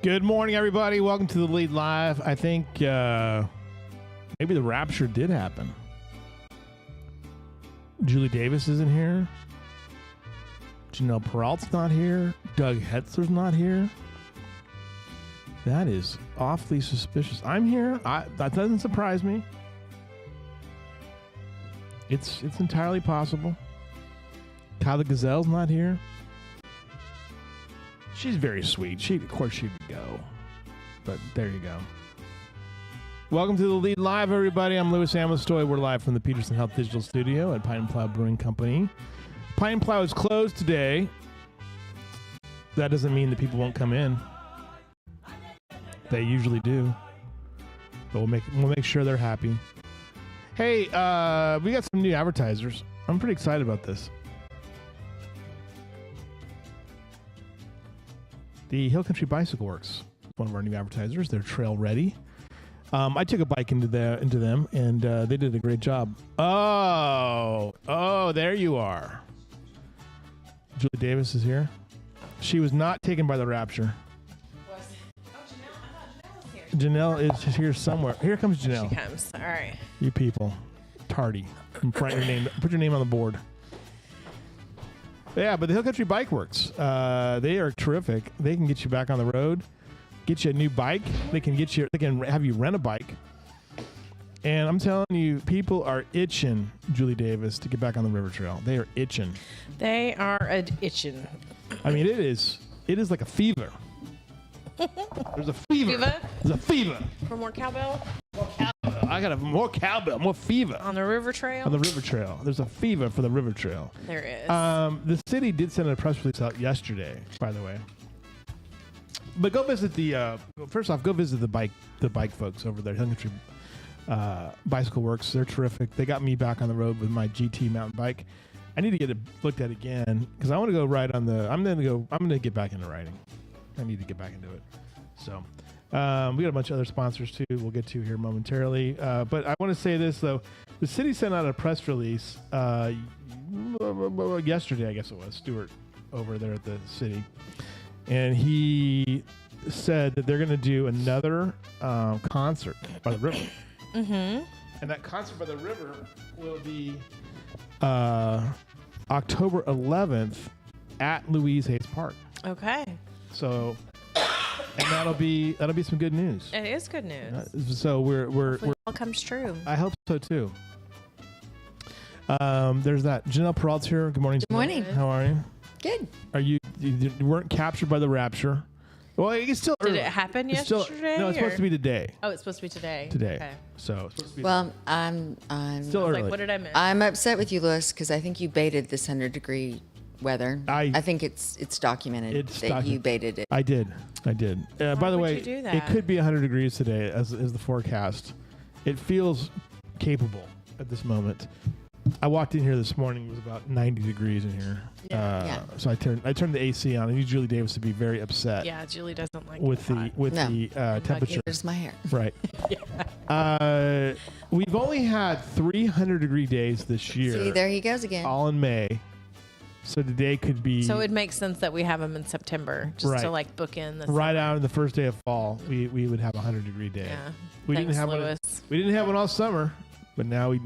Good morning, everybody. Welcome to the Lead Live. I think maybe the rapture did happen. Julie Davis isn't here. Janelle Peralt's not here. Doug Hetzler's not here. That is awfully suspicious. I'm here. That doesn't surprise me. It's entirely possible. Kyla Gazelle's not here. She's very sweet. Of course she'd go. But there you go. Welcome to the Lead Live, everybody. I'm Louis Amestoy. We're live from the Peterson Health Digital Studio at Pine and Plow Brewing Company. Pine and Plow is closed today. That doesn't mean that people won't come in. They usually do. But we'll make sure they're happy. Hey, we got some new advertisers. I'm pretty excited about this. The Hill Country Bicycle Works, one of our new advertisers. They're trail ready. I took a bike into them, and they did a great job. Oh, there you are. Julie Davis is here. She was not taken by the rapture. Janelle is here somewhere. Here comes Janelle. She comes. All right. You people, tardy. Put your name on the board. Yeah, but the Hill Country Bike Works, they are terrific. They can get you back on the road, get you a new bike. They can have you rent a bike. And I'm telling you, people are itching, Julie Davis, to get back on the river trail. They are itching. They are itching. I mean, it is like a fever. There's a fever. There's a fever. For more cowbell? More cowbell. I got more cowbell, more fever. On the river trail? On the river trail. There's a fever for the river trail. There is. The city did send a press release out yesterday, by the way. But go visit first off, go visit the bike folks over there, Hill Country Bicycle Works. They're terrific. They got me back on the road with my GT mountain bike. I need to get it looked at again because I want to go ride on I'm going to get back into riding. I need to get back into it. So we got a bunch of other sponsors too we'll get to here momentarily. But I want to say this though. The city sent out a press release yesterday, I guess it was, Stuart over there at the city. And he said that they're going to do another concert by the river. Mm-hmm. And that concert by the river will be October 11th at Louise Hayes Park. Okay. So, and that'll be some good news. It is good news. So we're all comes true. I hope so too. There's that. Janelle Peralt's here. Good morning. Good morning. How are you? Good. You weren't captured by the rapture? Well, it's still early. Did it happen yesterday? No, it's supposed to be today. Oh, it's supposed to be today. Today. Okay. So it's supposed to be. Well, I'm still early. Like, what did I miss? I'm upset with you, Louis, because I think you baited this 100-degree weather. I think it's documented that you baited it. I did. By the way, would you do that? it could be 100 degrees today as the forecast. It feels capable at this moment. I walked in here this morning. It was about 90 degrees in here. Yeah. So I turned the AC on. I knew Julie Davis to be very upset. Yeah, Julie doesn't like with the temperature. Here's my hair. Right. We've only had 300-degree days this year. See, there he goes again. All in May. So today could be. So it makes sense that we have them in September, just to like book in the right summer. out on the first day of fall. We would have a 100-degree day. Yeah. We Thanks, didn't have Louis. We didn't have one all summer, but now we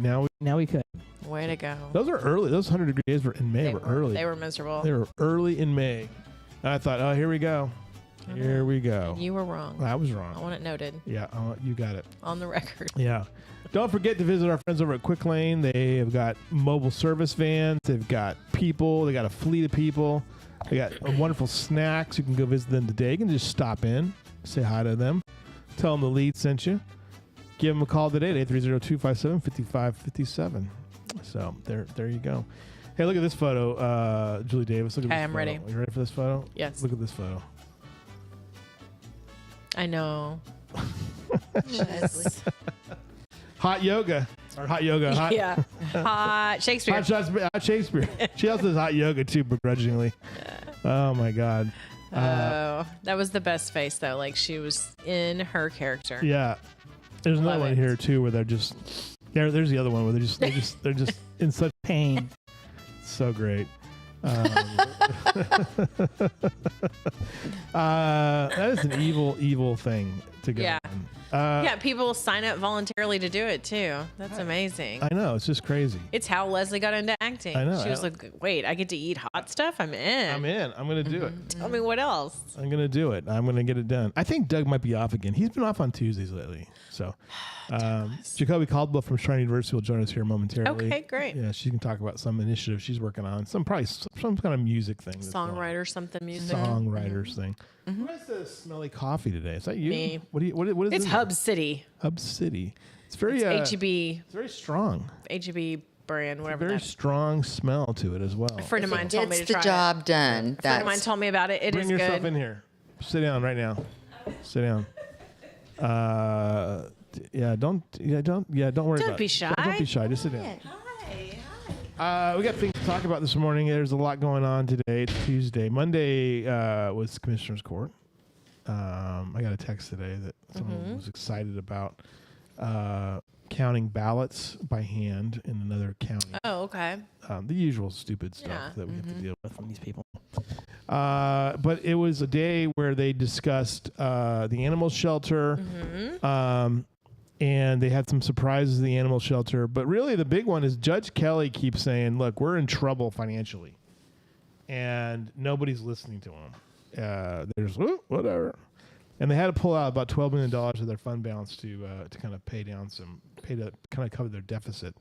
could. Way to go. Those are early. Those 100-degree days were in May. They were early. They were miserable. They were early in May. And I thought, oh, here we go. Here we go. You were wrong. I was wrong. I want it noted. Yeah, you got it. On the record. Yeah. Don't forget to visit our friends over at Quick Lane. They have got mobile service vans. They've got people. They got a fleet of people. They got wonderful snacks. You can go visit them today. You can just stop in, say hi to them, tell them the lead sent you. Give them a call today at 830-257-5557. So there you go. Hey, look at this photo, Julie Davis. Look at this I'm photo. ready. Are you ready for this photo? Yes. Look at this photo. I know. Hot yoga. Or hot yoga. Hot, yeah. Hot Shakespeare. Hot Shakespeare. She also does hot yoga too, begrudgingly. Oh my God. That was the best face though. Like she was in her character. Yeah. There's another one here too where they're just there's the other one where they're just in such pain. So great. That is an evil thing to go. Yeah. Yeah, people sign up voluntarily to do it too. That's amazing. I know, it's just crazy. It's how Leslie got into acting. I know. She was like, wait, I get to eat hot stuff? I'm in. I'm going to do it. Tell me what else. I'm going to do it. I'm going to get it done. I think Doug might be off again. He's been off on Tuesdays lately. So, Jacoby Caldwell from Shrine University will join us here momentarily. Okay, great. Yeah, she can talk about some initiative she's working on. Some kind of music thing. Songwriter, something music. Songwriters thing. Who has the smelly coffee today? Is that you? Me. What is It's it? Hub City. Hub City. It's very HEB. It's very strong. HEB brand, whatever. Very strong smell to it as well. A friend of mine told me to try it. Gets the job done. A friend of mine told me about it. It is good. Bring yourself in here. Sit down right now. Sit down. Don't worry about it. Don't be shy. Don't be shy. Just sit down. Hi. We got things to talk about this morning. There's a lot going on today. It's Tuesday. Monday was Commissioner's Court. I got a text today that someone was excited about counting ballots by hand in another county. Oh, okay. The usual stupid stuff that we have to deal with from these people. But it was a day where they discussed the animal shelter. And they had some surprises in the animal shelter. But really the big one is Judge Kelly keeps saying, look, we're in trouble financially. And nobody's listening to him. There's whatever. And they had to pull out about $12 million of their fund balance to kind of pay to kind of cover their deficit.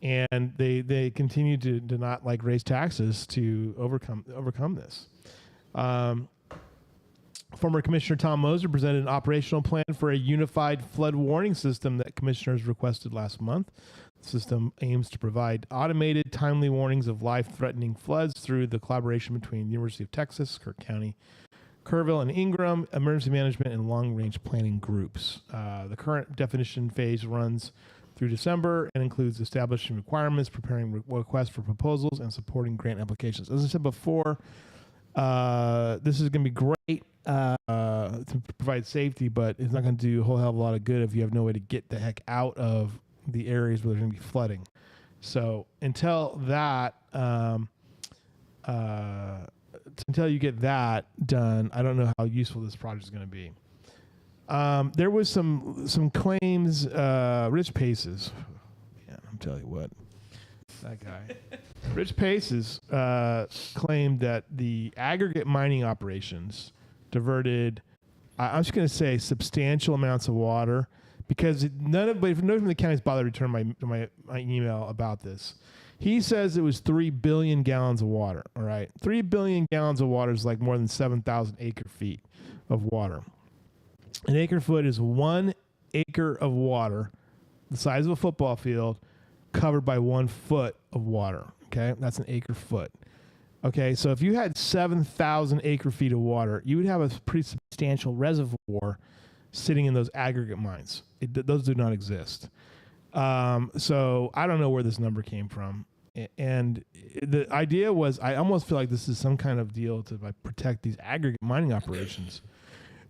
And they continue to not like raise taxes to overcome this. Former Commissioner Tom Moser presented an operational plan for a unified flood warning system that commissioners requested last month. The system aims to provide automated, timely warnings of life-threatening floods through the collaboration between the University of Texas, Kirk County, Kerrville, and Ingram, emergency management, and long-range planning groups. The current definition phase runs through December and includes establishing requirements, preparing requests for proposals, and supporting grant applications. As I said before, this is going to be great to provide safety, but it's not going to do a whole hell of a lot of good if you have no way to get the heck out of the areas where there's going to be flooding. So until you get that done, I don't know how useful this project is going to be. There was some claims. Rich Paces, yeah, I'm telling you what, that guy. Rich Paces claimed that the aggregate mining operations diverted, I'm just going to say, substantial amounts of water, because nobody from the county's bothered to return my email about this. He says it was 3 billion gallons of water. All right, 3 billion gallons of water is like more than 7,000 acre feet of water. An acre foot is 1 acre of water, the size of a football field, covered by 1 foot of water. Okay, that's an acre foot. Okay, so if you had 7,000 acre feet of water, you would have a pretty substantial reservoir sitting in those aggregate mines. Those do not exist. So I don't know where this number came from. And the idea was, I almost feel like this is some kind of deal to protect these aggregate mining operations,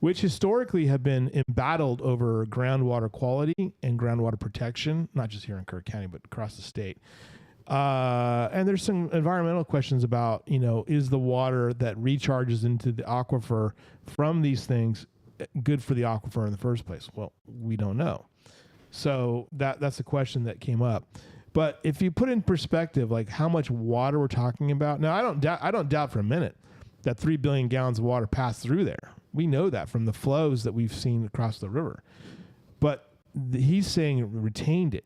which historically have been embattled over groundwater quality and groundwater protection, not just here in Kirk County, but across the state. And there's some environmental questions about, is the water that recharges into the aquifer from these things good for the aquifer in the first place? Well, we don't know. So that's the question that came up. But if you put in perspective, like how much water we're talking about, now I don't doubt for a minute that 3 billion gallons of water passed through there. We know that from the flows that we've seen across the river. But he's saying it retained it,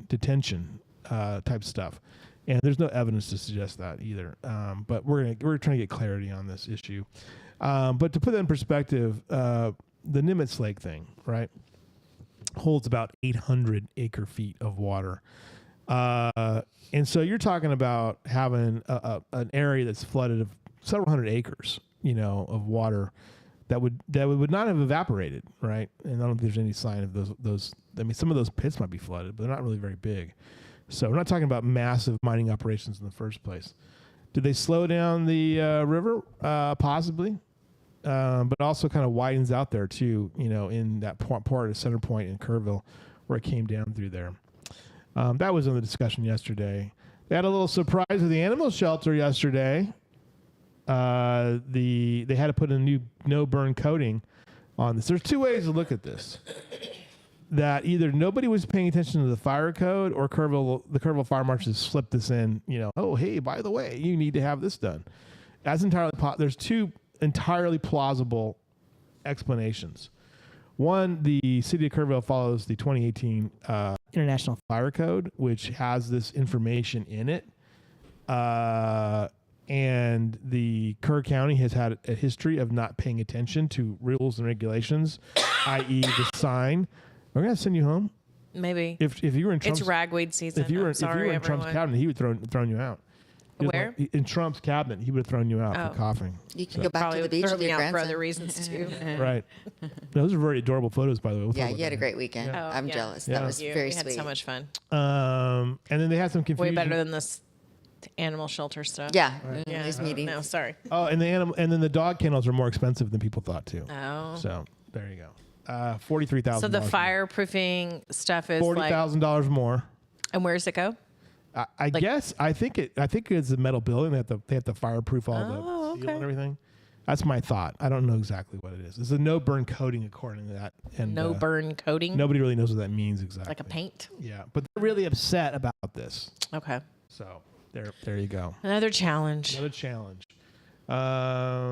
detention type stuff. And there's no evidence to suggest that either. But we're trying to get clarity on this issue. But to put that in perspective, the Nimitz Lake thing, right, holds about 800 acre feet of water. And so you're talking about having an area that's flooded of several hundred acres, of water that would not have evaporated, right? And I don't think there's any sign of those. I mean, some of those pits might be flooded, but they're not really very big. So we're not talking about massive mining operations in the first place. Did they slow down the river? Possibly. But also kind of widens out there too, in that part of Center Point in Kerrville where it came down through there. That was in the discussion yesterday. They had a little surprise with the animal shelter yesterday. They had to put a new no burn coating on this. There's two ways to look at this. That either nobody was paying attention to the fire code, or the Kerrville Fire Marshals slipped this in. Oh, hey, by the way, you need to have this done. That's entirely. There's two entirely plausible explanations. One, the city of Kerrville follows the 2018 International Fire Code, which has this information in it. And the Kerr County has had a history of not paying attention to rules and regulations, i.e. the sign. We're going to send you home. Maybe. If you were in Trump's... It's ragweed season. If you were in Trump's cabinet, he would thrown you out. Where? In Trump's cabinet, he would have thrown you out for coughing. You can go back to the beach with your grandson. For other reasons, too. Right. Those are very adorable photos, by the way. We'll you had a great weekend. Yeah. I'm jealous. That was very sweet. We had so much fun. And then they had some confusion. Way better than this animal shelter stuff. Yeah. These meetings. No, sorry. Oh, and the dog kennels are more expensive than people thought, too. Oh. So, there you go. $43,000. So the fireproofing stuff is $40,000 more. And where does it go? I guess I think it's a metal building. They have to fireproof all the steel and everything. That's my thought. I don't know exactly what it is. It's a no burn coating according to that. And no burn coating. Nobody really knows what that means exactly. Like a paint. Yeah, but they're really upset about this. Okay. So there you go. Another challenge. Let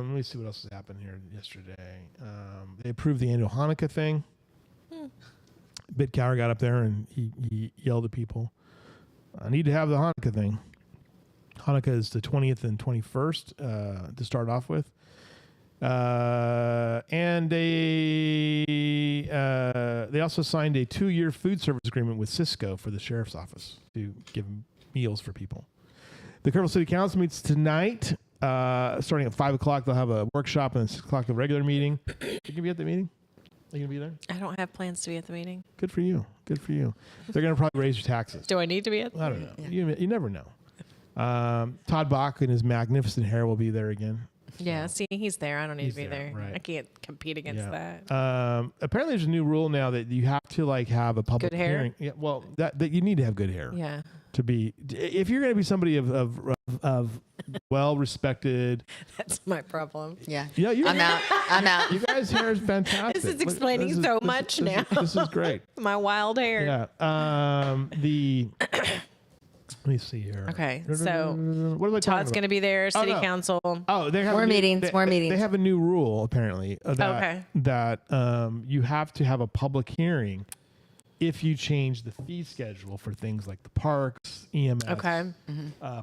me see what else has happened here yesterday. They approved the annual Hanukkah thing. Bitt Cower got up there and he yelled at people. I need to have the Hanukkah thing. Hanukkah is the 20th and 21st to start off with. And they also signed a 2-year food service agreement with Cisco for the sheriff's office to give meals for people. The Kerrville City Council meets tonight. Starting at 5 o'clock, they'll have a workshop, and at 6 o'clock, a regular meeting. You going to be at the meeting? Are you going to be there? I don't have plans to be at the meeting. Good for you. They're going to probably raise your taxes. Do I need to be at the meeting? I don't know. You never know. Todd Bach and his magnificent hair will be there again. Yeah, see, he's there. I don't need to be there. Right. I can't compete against that. Apparently, there's a new rule now that you have to have a public hearing. Yeah, well, that you need to have good hair. Yeah. To be, if you're going to be somebody of well-respected. That's my problem. Yeah. I'm out. You guys' hair is fantastic. This is explaining so much now. This is great. My wild hair. Yeah. Let me see here. Okay, so what am I Todd's going to be there. City Council. Oh, they have more meetings. They have a new rule apparently that you have to have a public hearing if you change the fee schedule for things like the parks, EMS,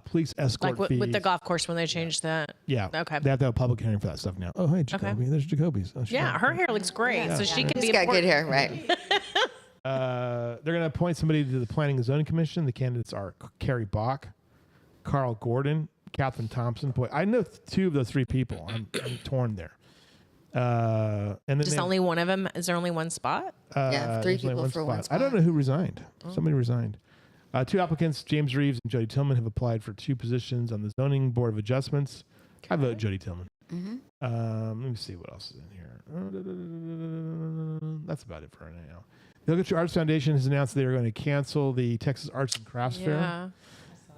police escort fees. With the golf course when they changed that. Yeah. Okay. They have to have a public hearing for that stuff now. Oh, hey, Jacoby. There's Jacoby's. Oh, yeah, her hair looks great, so she can be. She's got good hair, right? They're going to appoint somebody to the Planning and Zoning Commission. The candidates are Carrie Bach, Carl Gordon, Catherine Thompson. Boy, I know 2 of those 3 people. I'm torn there. And then just only one of them. Is there only one spot? 3 people for one spot. I don't know who resigned. Somebody resigned. 2 applicants, James Reeves and Jody Tillman, have applied for 2 positions on the Zoning Board of Adjustments. I vote Jody Tillman. Let me see what else is in here. That's about it for right now. The Hillcountry Arts Foundation has announced they are going to cancel the Texas Arts and Crafts Fair.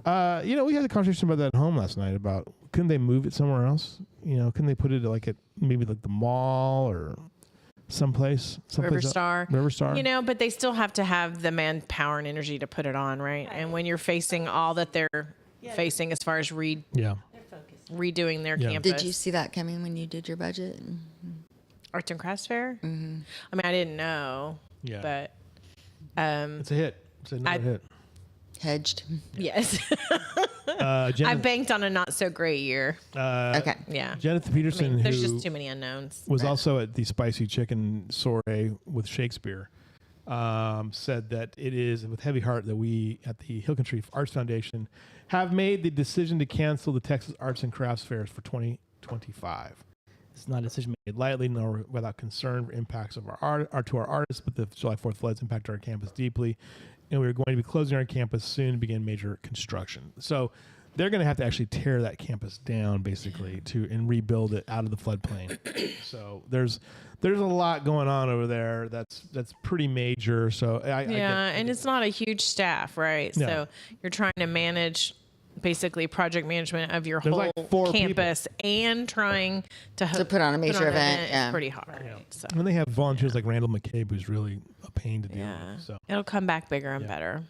We had a conversation about that at home last night about couldn't they move it somewhere else? Couldn't they put it at maybe the mall or someplace River Star. But they still have to have the manpower and energy to put it on, right? And when you're facing all that they're facing as far as redoing their campus. Did you see that coming when you did your budget? Arts and Crafts Fair? Mm-hmm. I mean, I didn't know. Yeah. But it's a hit. It's another hit. Hedged. Yes. I banked on a not so great year. Okay. Yeah. Jennifer Peterson, there's just too many unknowns. Was also at the Spicy Chicken Soiree with Shakespeare. Said that it is with heavy heart that we at the Hillcountry Arts Foundation have made the decision to cancel the Texas Arts and Crafts Fairs for 2025. It's not a decision made lightly nor without concern for impacts of our artists, but the July 4th floods impact our campus deeply, and we're going to be closing our campus soon to begin major construction. So they're going to have to actually tear that campus down basically and rebuild it out of the floodplain. So there's a lot going on over there that's pretty major. So I and it's not a huge staff, right? No. So you're trying to manage basically project management of your There's whole like 4 campus and trying to put on a major event. It's pretty hard. So. And they have volunteers like Randall McCabe, who's really a pain to deal with. So it'll come back bigger and better.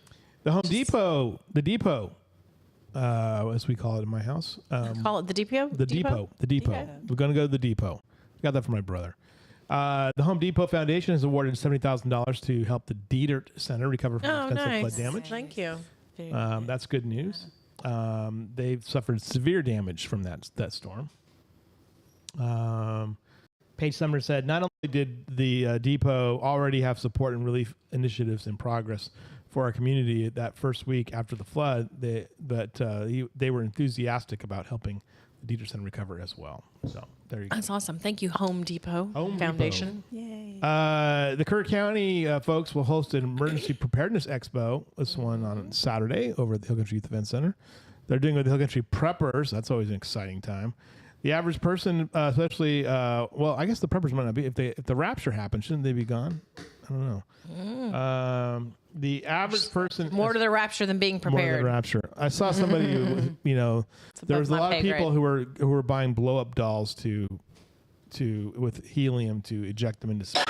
The Home Depot, the Depot, as we call it in my house. Call it the Depot? The Depot. Yeah. We're going to go to the Depot. Got that from my brother. The Home Depot Foundation has awarded $70,000 to help the Dietert Center recover from extensive flood damage. Thank you. That's good news. They've suffered severe damage from that storm. Paige Sumner said, not only did the depot already have support and relief initiatives in progress for our community that first week after the flood, they were enthusiastic about helping the Dietert Center recover as well. So there you go. That's awesome. Thank you, Home Depot Foundation. Yay. The Kerr County folks will host an emergency preparedness expo. This one on Saturday over at the Hill Country Youth Event Center. They're doing it with the Hill Country Preppers. That's always an exciting time. The average person, especially, I guess the preppers might not be. If the rapture happens, shouldn't they be gone? I don't know. The average person... More to the rapture than being prepared. More to the rapture. I saw somebody who, there was a lot of people who were buying blow-up dolls with helium to eject them into space.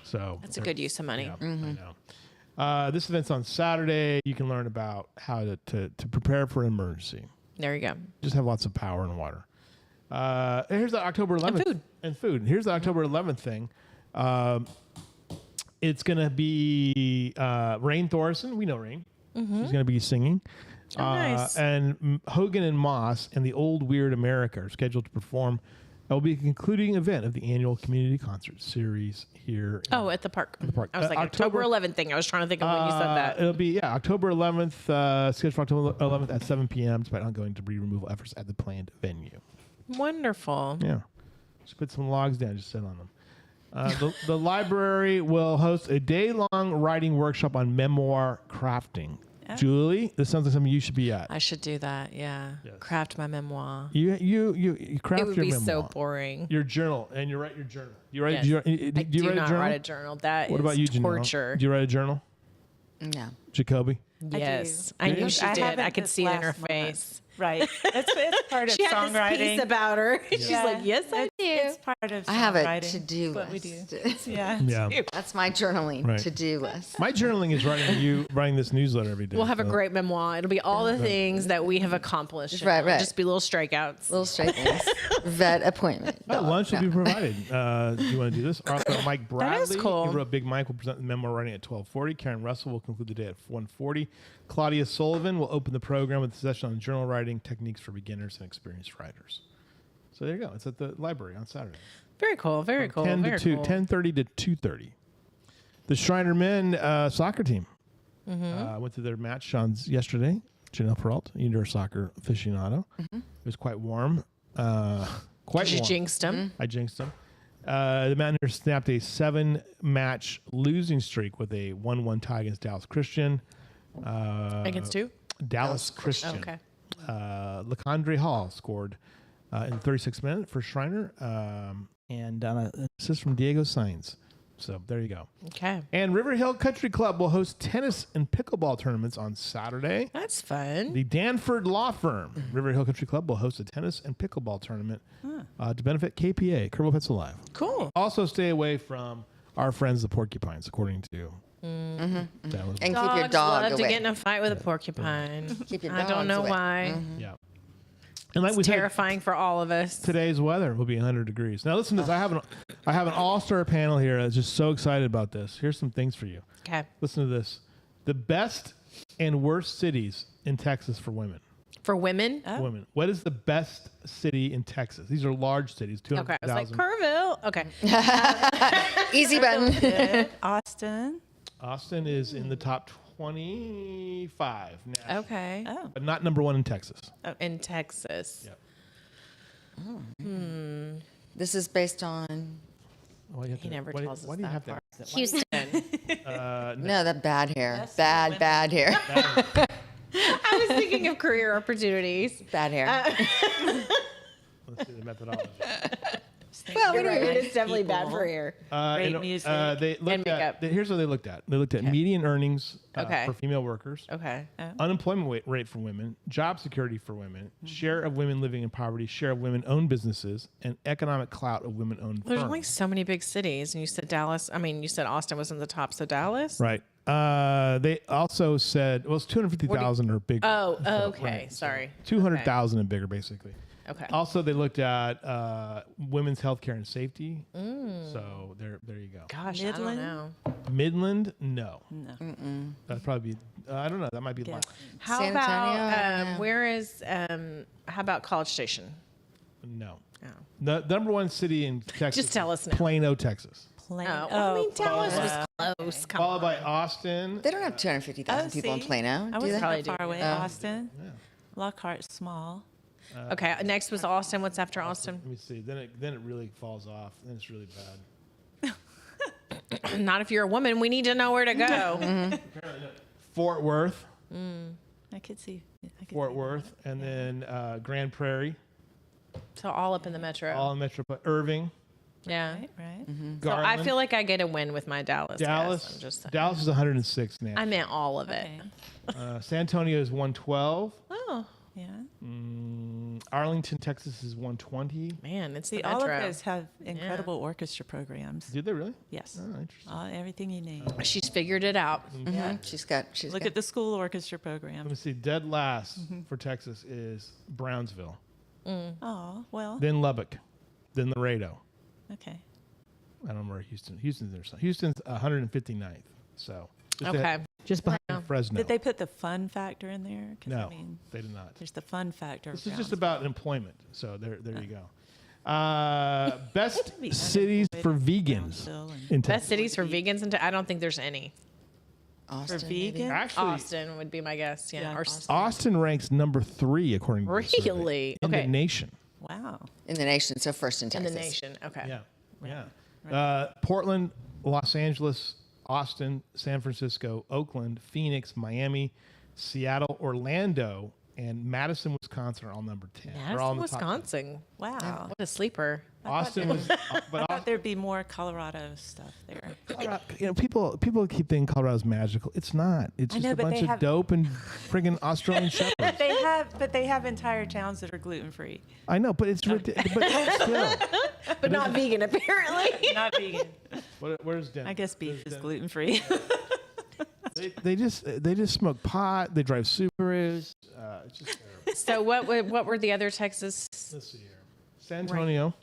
So that's a good use of money. Yeah, I know. This event's on Saturday. You can learn about how to prepare for an emergency. There you go. Just have lots of power and water. Here's the October 11th. And food. Here's the October 11th thing. It's going to be Rain Thorson. We know Rain. She's going to be singing. Oh, nice. And Hogan and Moss and the Old Weird America are scheduled to perform. It will be a concluding event of the annual community concert series here. At the park. At the park. I was like, October 11th thing. I was trying to think of when you said that. It'll be, October 11th, scheduled for October 11th at 7 p.m. despite ongoing debris removal efforts at the planned venue. Wonderful. Yeah. Just put some logs down, just sit on them. The library will host a day-long writing workshop on memoir crafting. Yeah. Julie, this sounds like something you should be at. I should do that. Yeah. Yes. Craft my memoir. You craft your memoir. It would be so boring. Your journal, and you write your journal. You write. Yes. Do you write not a journal? Write a journal. That what is about you, torture. Janelle? Do you write a journal? No. Jacoby? Yes, I knew she did. I could see it in her face. Right. It's part of she songwriting. She had this piece about her. Yeah. She's like, yes, I do. It's part of songwriting. I have a to-do list. What we do. Yeah. That's my journaling to-do list. My journaling is writing this newsletter every day. We'll have a great memoir. It'll be all the things that we have accomplished. Right. Just be little strikeouts. Little strikeouts. Vet appointment. Lunch will be provided. Do you want to do this? Author Mike Bradley. That is cool. He wrote Big Mike will present the memoir writing at 12:40. Karen Russell will conclude the day at 1:40. Claudia Sullivan will open the program with a session on journal writing techniques for beginners and experienced writers. So there you go. It's at the library on Saturday. Very cool. Very cool. 10:30 to 2:30. The Shriner men soccer team went to their match on yesterday. Janelle Peralta, indoor soccer aficionado. It was quite warm. Quite warm. You jinxed them. I jinxed them. The Mountaineers snapped a 7-match losing streak with a 1-1 tie against Dallas Christian. Against who? Dallas Christian. Okay. LaCondre Hall scored in the 36th minute for Shriner, and an assist from Diego Sainz. So there you go. Okay. And River Hill Country Club will host tennis and pickleball tournaments on Saturday. That's fun. The Danford Law Firm, River Hill Country Club, will host a tennis and pickleball tournament to benefit KPA, Kerbal Pets Alive. Cool. Also stay away from our friends the porcupines, according to... And keep your Dogs dog love away. to get in a fight with a porcupine. Keep your I don't dogs know away. why. Yeah. And like It's we said, terrifying for all of us. today's weather will be 100 degrees. Now listen to this. I have an all-star panel here that's just so excited about this. Here's some things for you. Okay. Listen to this. The best and worst cities in Texas for women. For women? Women. What is the best city in Texas? These are large cities. Okay. I was like, 200,000. Kerrville. Okay. Easy button. Austin is in the top 25 nationally, Okay. Oh. but not number 1 in Texas. In Texas. Yep. This is based on He never tells us why do you that have part. to? Houston. no, that bad hair. Bad hair. I was thinking of career opportunities. Bad hair. Let's see the methodology. Well, You're right. anyway, It is definitely bad for hair. Great music. They looked And makeup. here's what they looked at. They looked at median earnings Okay. for female workers, Okay. unemployment rate for women, job security for women, share of women living in poverty, share of women-owned businesses, and economic clout of women-owned There's firms. only so many big cities, and you said Dallas. I mean, you said Austin was in the top, so Dallas. Right. They also said, well, it's 250,000 or bigger. Oh, So, okay. right. Sorry. 200,000 and bigger, basically. Okay. Also, they looked at women's health care and safety. So there you go. Gosh, I don't Midland? know. Midland, no. No. That'd probably be, I don't know. That might be less. How San Antonio? about where is how about College Station? No. Oh. The number one city in Texas. Just tell us now. Plano, Texas. Oh, I mean Dallas was close. Come Followed on. by Austin. They don't have 250,000 people in Plano, I do was they? Probably not far do. away. Austin. Lockhart's small. Okay. Next was Austin. What's after Austin? Let me see. Then it really falls off. Then it's really bad. Not if you're a woman. We need to know where to go. Fort Worth. I could see. Fort Worth. And then Grand Prairie. So all up in the metro. All in Metro. Irving. Yeah. Right. So I Garland. feel like I get a win with my Dallas. guess. Dallas. I'm just saying. Dallas is 106 now. I meant all of it. Okay. San Antonio is 112. Oh Yeah. Arlington, Texas is 120. man, it's See, the all metro. of those have incredible orchestra programs. Did they really? Yes. Oh, interesting. Everything you need. She's figured it out. Mhm. She's got. Look at the school orchestra Let me program. see. Dead last for Texas is Brownsville. Oh, well, Then Lubbock. Then Laredo. okay. I don't remember Houston. Houston's 159th. So just Okay. just behind Fresno. Did they put the fun factor in there? 'Cause, No, I mean, they did not. there's the fun factor. This is around. just about employment. So there you go. Best Be cities unemployed for in vegans Brownsville and- in Best Texas. cities for vegans, and I don't think there's any. Austin, for maybe? vegan? Actually, Austin would be my guess. Yeah. Yeah, Or Austin ranks number 3 according to the survey Really? in Okay. the nation. Wow. In the nation, so first in in Texas. the nation. Okay. Yeah. Portland, Los Angeles, Austin, San Francisco, Oakland, Phoenix, Miami, Seattle, Orlando, and Madison, Wisconsin are all number 10. They're all Madison, in the top 10. Wisconsin. Wow. What a sleeper. Austin was, but I thought there'd be more Colorado stuff there. people keep thinking Colorado's magical. It's not. It's I just know, a but bunch they of have- dope and friggin' Australian shepherds. They have entire towns that are gluten free. I know, but it's ridiculous. But still, But not vegan, apparently. Not vegan. where's Den? I guess beef Where's is Den? gluten free. They just smoke pot. They drive Subarus. It's just terrible. So what were the other Texas? Let's see here. San Antonio.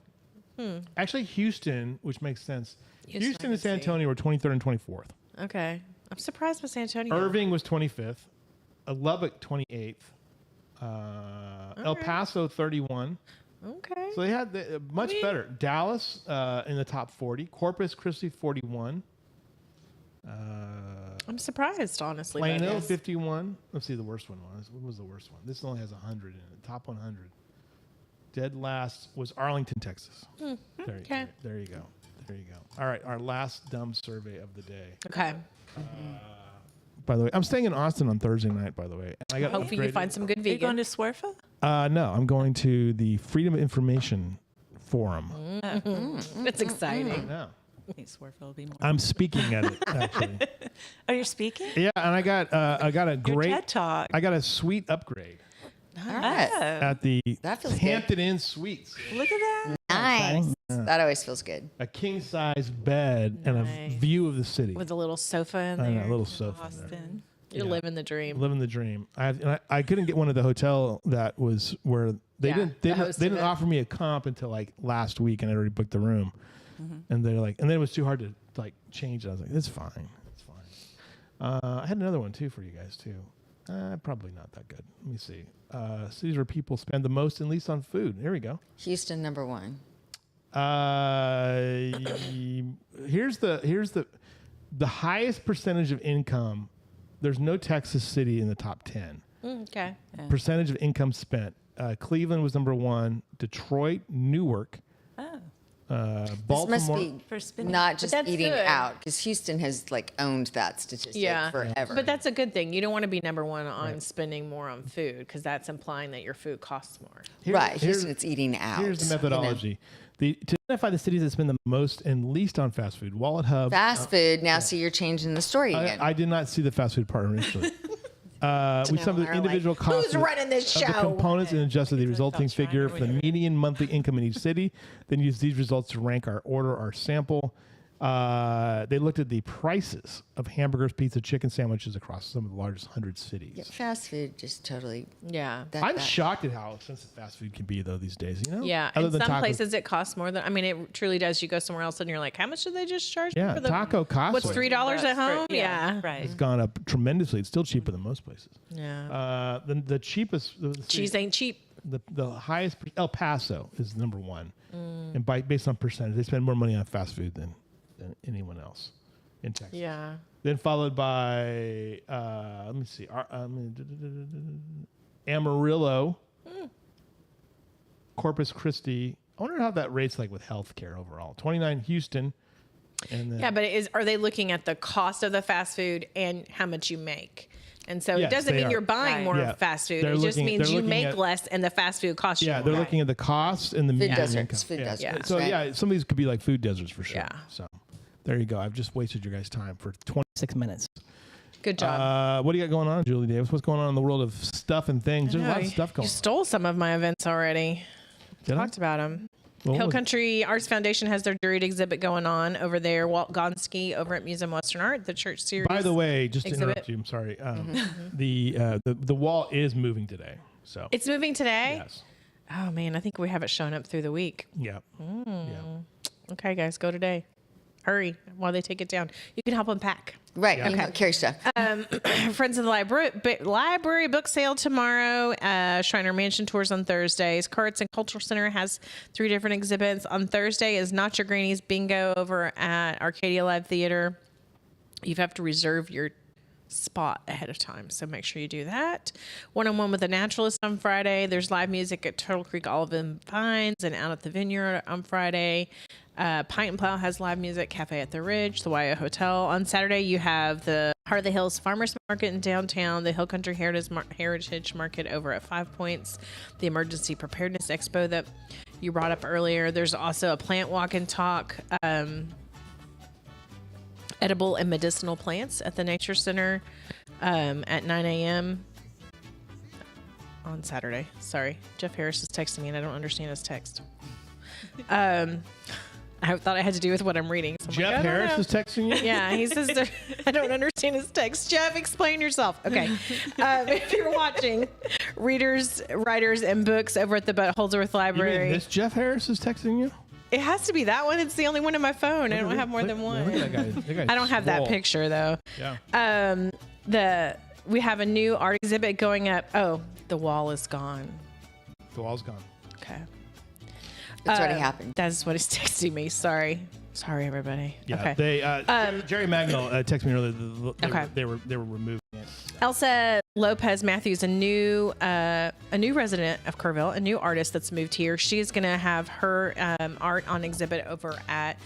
Actually, Houston, which makes sense. Houston I and San can see. Antonio were 23rd and 24th. Okay. I'm surprised with San Antonio. Irving was 25th. Lubbock 28th. El Paso 31. Okay. So they had much better. Dallas in the top 40. Corpus Christi 41. I'm surprised, honestly. by Plano this. 51. Let's see the worst one was. What was the worst one? This only has 100 in it. Top 100. Dead last was Arlington, Texas. There you go. There you go. All right, our last dumb survey of the day. Okay. By the way, I'm staying in Austin on Thursday night. By the way, and I got Hopefully you find some good Are you going vegan. to Swerfa? No, I'm going to the Freedom of Information Forum. It's exciting. No, I think Swerfa will be more. I'm speaking at it actually. Oh, you're speaking? Yeah, and I got a Your great. TED Talk. I got a suite upgrade All right. Oh, at the That feels good. Hampton Inn Suites. look at that. Nice. That always feels good. A king size bed and a Nice. view of the city. With a little sofa in I know, there. a little sofa. in there. Austin. You're Yeah. living the dream. Living the dream. I couldn't get one at the hotel that was where they Yeah, didn't the host they of didn't it. offer me a comp until like last week, and I already booked the room. And they're like, and then it was too hard to like change it. I was like, it's fine. I had another one too for you guys too. Probably not that good. Let me see. Cities where people spend the most and least on food. Here we go. Houston, number 1. Here's the highest percentage of income. There's no Texas city in the top 10. Okay. Percentage of income spent. Cleveland was number 1. Detroit, Newark, Oh, This Baltimore. must be for spending. not just that's eating good. out, because Houston has like owned that statistic Yeah. forever. But that's a good thing. You don't want to be number one on spending more on food because that's implying that your food costs more. right. Houston, it's eating out. Here's the you know. methodology. To identify the cities that spend the most and least on fast food, Wallet Hub. Fast food. Now, see, you're changing the story again. I did not see the fast food part initially. We sum the individual costs who's running this of the show? components and adjusted the resulting figure for the median monthly income in each city. Then use these results to rank our sample. They looked at the prices of hamburgers, pizza, chicken sandwiches across some of the largest 100 cities. Yeah, fast food just totally. Yeah. I'm shocked at how expensive fast food can be, though, these days. You know? Yeah. In some places, it costs more than. I mean, it truly does. You go somewhere else and you're like, how much did they just charge me for the taco costs. What's $3 at home? Yeah. Right. It's gone up tremendously. It's still cheaper than most places. Yeah. The cheapest. Cheese ain't cheap. The highest. El Paso is number one, and based on percentage, they spend more money on fast food than anyone else in Texas. Yeah. Then followed by, let me see, Amarillo, Corpus Christi. I wonder how that rates like with healthcare overall. 29 Houston. And then, yeah, but are they looking at the cost of the fast food and how much you make? And so it doesn't mean you're buying more fast food. It just means you make less and the fast food costs you more. Yeah, they're looking at the cost and the food median deserts. income. Food deserts. Yeah. So some of these could be like food deserts for sure. Yeah. So there you go. I've just wasted your guys' time for 26 minutes. Good job. What do you got going on, Julie Davis? What's going on in the world of stuff and things? There's a lot of stuff going on. You stole some of my events already. Talked about them. Hill Country Arts Foundation has their juried exhibit going on over there. Walt Gonski over at Museum Western Art, the church series. By the way, just to exhibit. interrupt you, I'm sorry. The wall is moving today. So it's moving today? Yes. Oh, man. I think we have it showing up through the week. Yeah. Yeah. Okay, guys. Go today. Hurry while they take it down. You can help them pack. Right. Yeah. You can carry stuff. Friends of the Library book sale tomorrow. Shriner Mansion tours on Thursdays. Carts and Cultural Center has 3 different exhibits. On Thursday is Not Your Granny's Bingo over at Arcadia Live Theater. You have to reserve your spot ahead of time, so make sure you do that. One-on-one with a naturalist on Friday. There's live music at Turtle Creek Olive and Vines and out at the Vineyard on Friday. Pint and Plow has live music. Cafe at the Ridge, the YO Hotel. On Saturday, you have the Heart of the Hills Farmers Market in downtown, the Hill Country Heritage Market over at 5 Points, the Emergency Preparedness Expo that you brought up earlier. There's also a plant walk and talk, edible and medicinal plants at the Nature Center at 9 a.m. on Saturday. Sorry, Jeff Harris is texting me and I don't understand his text. I thought it had to do with what I'm reading. So Jeff Harris is texting you? Yeah, he says, I don't understand his text. Jeff, explain yourself. Okay. If you're watching, readers, writers, and books over at the Bud Holdsworth Library. You mean this Jeff Harris is texting you? It has to be that one. It's the only one in my phone. I don't have more than one. Look at that guy. I don't have that picture, though. Yeah. We have a new art exhibit going up. Oh, the wall is gone. The wall's gone. Okay. It's already happened. That's what he's texting me. Sorry, everybody. Yeah. Okay. They Jerry Magnol texted me earlier. They were removing it. Elsa Lopez Matthews, a new resident of Kerrville, a new artist that's moved here. She is going to have her art on exhibit over at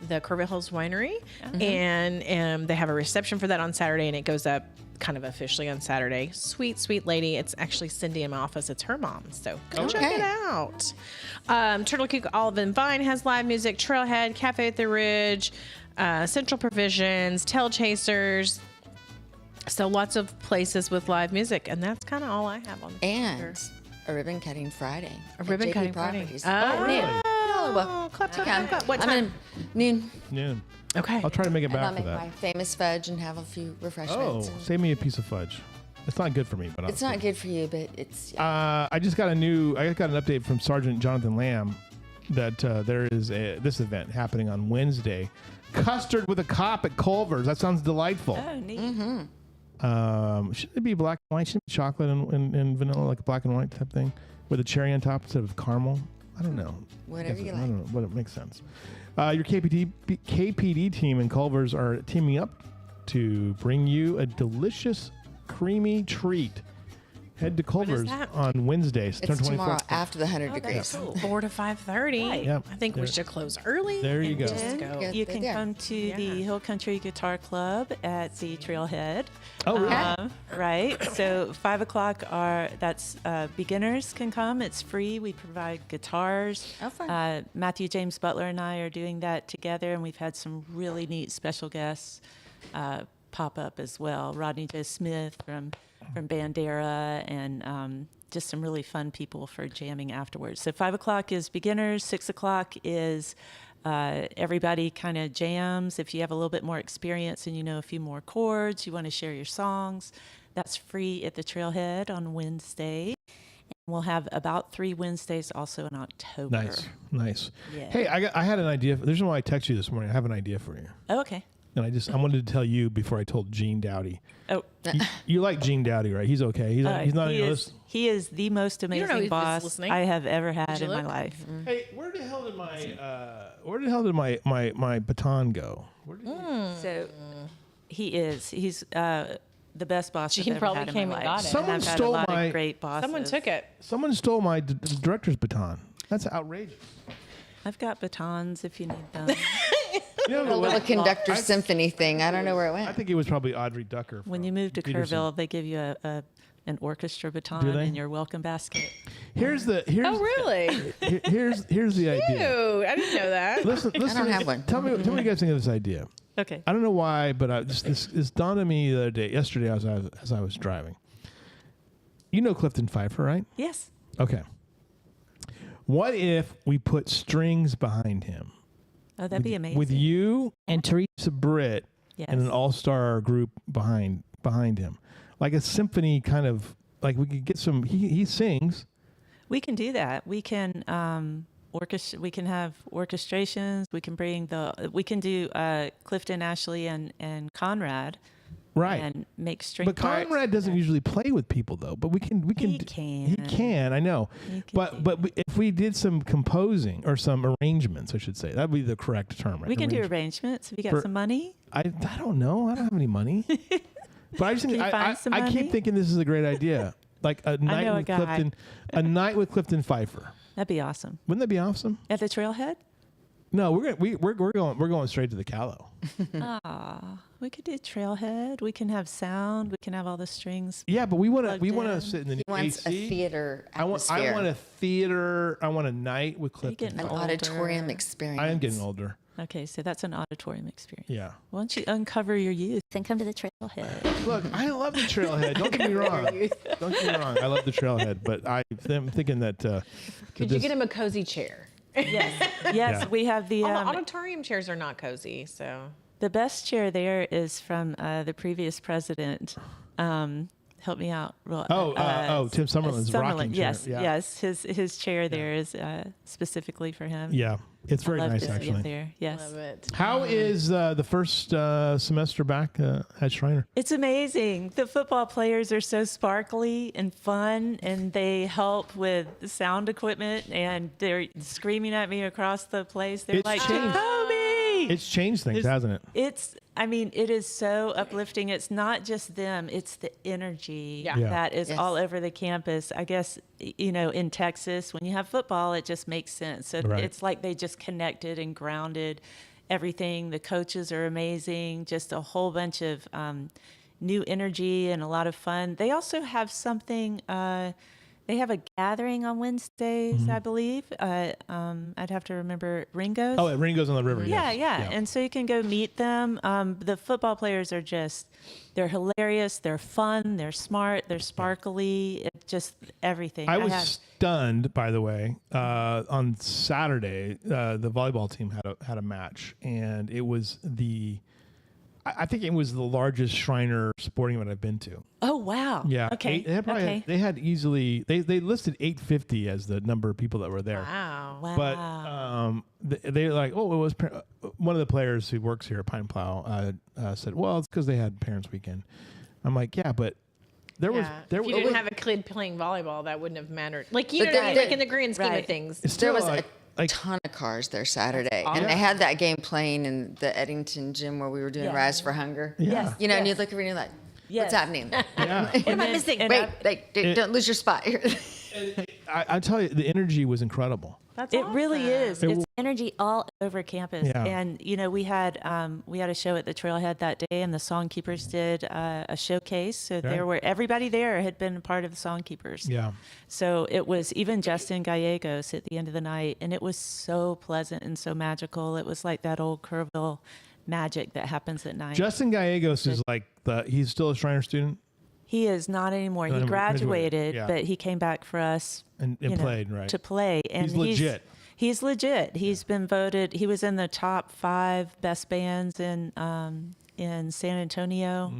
the Kerrville Hills Winery, and they have a reception for that on Saturday, and it goes up kind of officially on Saturday. Sweet lady. It's actually Cindy in my office. It's her mom, so go check it out. Turtle Creek Olive and Vine has live music. Trailhead, Cafe at the Ridge, Central Provisions, Tail Chasers. So lots of places with live music, and that's kind of all I have on the And a ribbon cutting Friday. A ribbon cutting Friday. Oh, really? Well, clap. What time? Noon. Okay. I'll try to make it And I'll back for make that. my famous fudge and have a few refreshments. Oh, save me a piece of fudge. It's not good for me, but It's not good for you, but it's. I just got an update from Sergeant Jonathan Lamb that there is this event happening on Wednesday. Custard with a cop at Culver's. That sounds delightful. Oh, neat. Should it be black and white? Should it be chocolate and vanilla, like a black and white type thing, with a cherry on top instead of caramel? I don't know. Whatever you like. I don't know, but it makes sense. Your KPD team and Culver's are teaming up to bring you a delicious, creamy treat Head to Culver's that? on Wednesday, September It's 24th. tomorrow after the 100 degrees. That's cool. 4 to 5:30. Right. Yep. I think we There- should close early. There you and go. just Then go. you can Yeah. come to the Hill Country Guitar Club at the Trailhead. Oh, really? Right. So 5 o'clock that's beginners can come. It's free. We provide guitars. Oh, fun. Matthew James Butler and I are doing that together, and we've had some really neat special guests pop up as well. Rodney J. Smith from Bandera, and just some really fun people for jamming afterwards. So 5 o'clock is beginners. 6 o'clock is everybody kind of jams. If you have a little bit more experience and you know a few more chords, you want to share your songs, that's free at the Trailhead on Wednesday. And we'll have about 3 Wednesdays also in October. Nice. Yeah. Hey, I had an idea. There's why I texted you this morning. I have an idea for you. Oh, okay. And I wanted to tell you before I told Gene Dowdy. Oh, You like Gene Dowdy, right? He's okay. He's not on he your is, list. he is the most don't know if amazing he's boss listening. I have ever had you in my look? life. Hey, where the hell did my baton go? Where did So he's the best boss Gene I've ever probably had in came my and life. got it. Someone And I've had stole a lot my- of great bosses. Someone took it. Someone stole my director's baton. That's outrageous. I've got batons if you need them. You know, The little conductor I- symphony thing. I don't know where it I went. think it was probably Audrey Ducker. When from you move to Peterson. Kerrville, they give you an orchestra baton Do they? in your welcome basket. Here's Oh, really? here's the idea. Ew, I didn't know that. Listen, I don't have one. Tell me what you guys think of this idea. Okay. I don't know why, but this dawned on me the other day, yesterday as I was driving. You know Clifton Pfeiffer, right? Yes. Okay. What if we put strings behind him? Oh, that'd be amazing. With you and Teresa Britt Yes. and an all-star group behind him. Like a symphony kind of, like we could get some, he sings. We can do that. We can we can have orchestrations. We can do Clifton, Ashley, and Conrad. Right. And make string But parts. Conrad doesn't usually play with people though. But we can. He He can. can. I know. He can But if we did some composing or some arrangements, I should say that would be the correct term. Right? We can do Arrange- arrangements. Have you got For- some money? I don't know. I don't have any money. But I just think Can you find some I keep money? thinking this is a great idea. Like a night know a with guy. Clifton, a night with Clifton Pfeiffer. That'd be awesome. Wouldn't that be awesome? At the Trailhead? No, we're going straight to the Callow. We could do Trailhead. We can have sound. We can have all the strings. Yeah, but we want Plugged to in. sit in the He wants AC. a theater I want atmosphere. a theater. I want a night with Clifton. getting An older. auditorium experience. I am getting older. Okay, so that's an auditorium experience. Yeah. Why don't you uncover your youth and come to the Trailhead? Look, I love the Trailhead. Don't get me wrong. Don't get me wrong. I love the Trailhead, but I'm thinking that. Could you get him a cozy chair? Yes, Yeah. we have the All the auditorium chairs are not cozy, so. the best chair there is from the previous president. Help me out. Tim Summerlin's rocking chair. Yes, Yeah. yes. His chair there is specifically for him. Yeah, it's very Love nice to see it actually. there. Yes. Love it. How is the first semester back at Shriner? It's amazing. The football players are so sparkly and fun, and they help with sound equipment, and they're screaming at me across the place. They're It's like, changed. Jacoby! It's changed things, hasn't it? It is so uplifting. It's not just them, it's the energy Yeah. Yeah. that is Yes. all over the campus. I guess, in Texas, when you have football, it just makes sense. So Right. It's like they just connected and grounded everything. The coaches are amazing, just a whole bunch of new energy and a lot of fun. They also have something. They have a gathering on Wednesdays, I believe. I'd have to remember Ringo's. Oh, at Ringo's on the River. Yeah, yes. yeah. And so you can go meet them. The football players are they're hilarious. They're fun. They're smart. They're sparkly. It's just everything. I was stunned, by the way. On Saturday, the volleyball team had a match, and it was I think it was the largest Shriner sporting event I've been to. Oh, wow. Yeah. Okay. They had easily they listed 850 as the number of people that were there. Wow. Wow. But they're like, oh, it was one of the players who works here at Pine Plow said, well, it's because they had Parents Weekend. I'm like, yeah, but there If you was didn't have a kid playing volleyball, that wouldn't have mattered. Like, you know what I mean? there- Like, in the grand scheme of Right. things. it's There still was like, a ton of cars there Saturday, and they had that game playing in the Eddington gym where we were doing Yeah. Rise for Hunger. Yeah. You know, and you look over and you're like, What's happening? Yeah. What am I missing? Wait, don't lose your spot here. I tell you, the energy was incredible. It really is. It It's energy all over campus. Yeah. And, we had a show at the Trailhead that day, and the Songkeepers did a showcase. So everybody there had been part of the Songkeepers. Yeah. So it was even Justin Gallegos at the end of the night, and it was so pleasant and so magical. It was like that old Kerrville magic that happens at night. Justin Gallegos is like he's still a Shriner student? He is not anymore. He graduated, yeah. but he came back for us and played, right? To play. And he's legit. He's legit. He's been voted. He was in the top 5 best bands in San Antonio.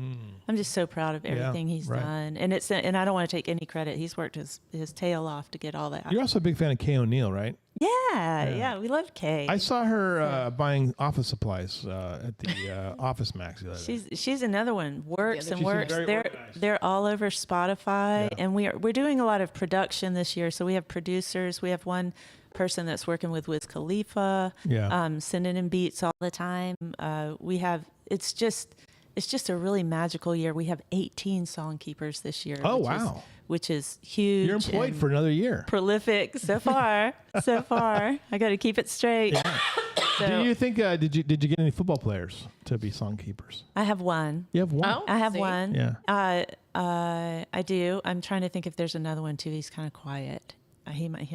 I'm just so proud of everything he's done. And I don't want to take any credit. He's worked his tail off to get all that. You're also a big fan of Kay O'Neill, right? Yeah, we love Kay. I saw her buying office supplies at the Office Max the other day. She's another one. Works. Very They're all over Spotify, and we're doing a lot of production this year. So we have producers. We have one person that's working with Wiz Khalifa, sending in beats all the time. It's just a really magical year. We have 18 Songkeepers this year. Oh, wow. Which is huge. You're employed for another year. Prolific so far. I got to keep it straight. Yeah. So, do you think did you get any football players to be Songkeepers? I have one. You have one? Oh, I have one. Yeah. I do. I'm trying to think if there's another one too. He's kind of quiet. I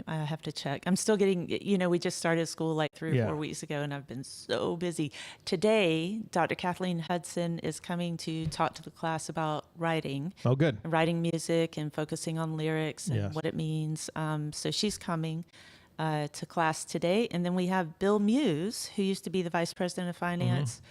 have to check. I'm still getting, we just started school like 3 or 4 weeks ago, and I've been so busy. Today, Dr. Kathleen Hudson is coming to talk to the class about writing. Oh, good. Writing music and focusing on lyrics and what it means. So she's coming to class today. And then we have Bill Muse, who used to be the vice president of finance.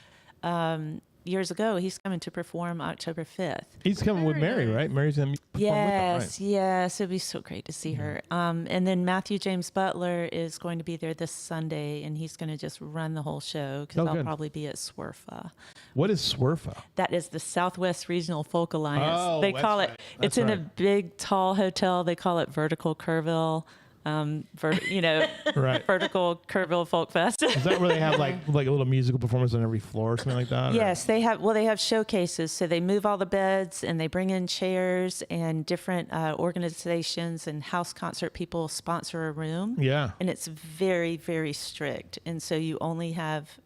Years ago. He's coming to perform October 5th. He's coming with Mary, right? Mary's going to perform with him, right? Yes. It'd be so great to see her. And then Matthew James Butler is going to be there this Sunday, and he's going to just run the whole show because I'll probably be at SWRFA. What is SWRFA? That is the Southwest Regional Folk Alliance. Oh, they call it. It's in a big, tall hotel. They call it Vertical Kerrville. Vertical Kerrville Folk Fest. Is that where they have like a little musical performance on every floor or something like that? Yes, they have. Well, they have showcases. So they move all the beds and they bring in chairs, and different organizations and house concert people sponsor a room. Yeah. And it's very, very strict. And so you only have,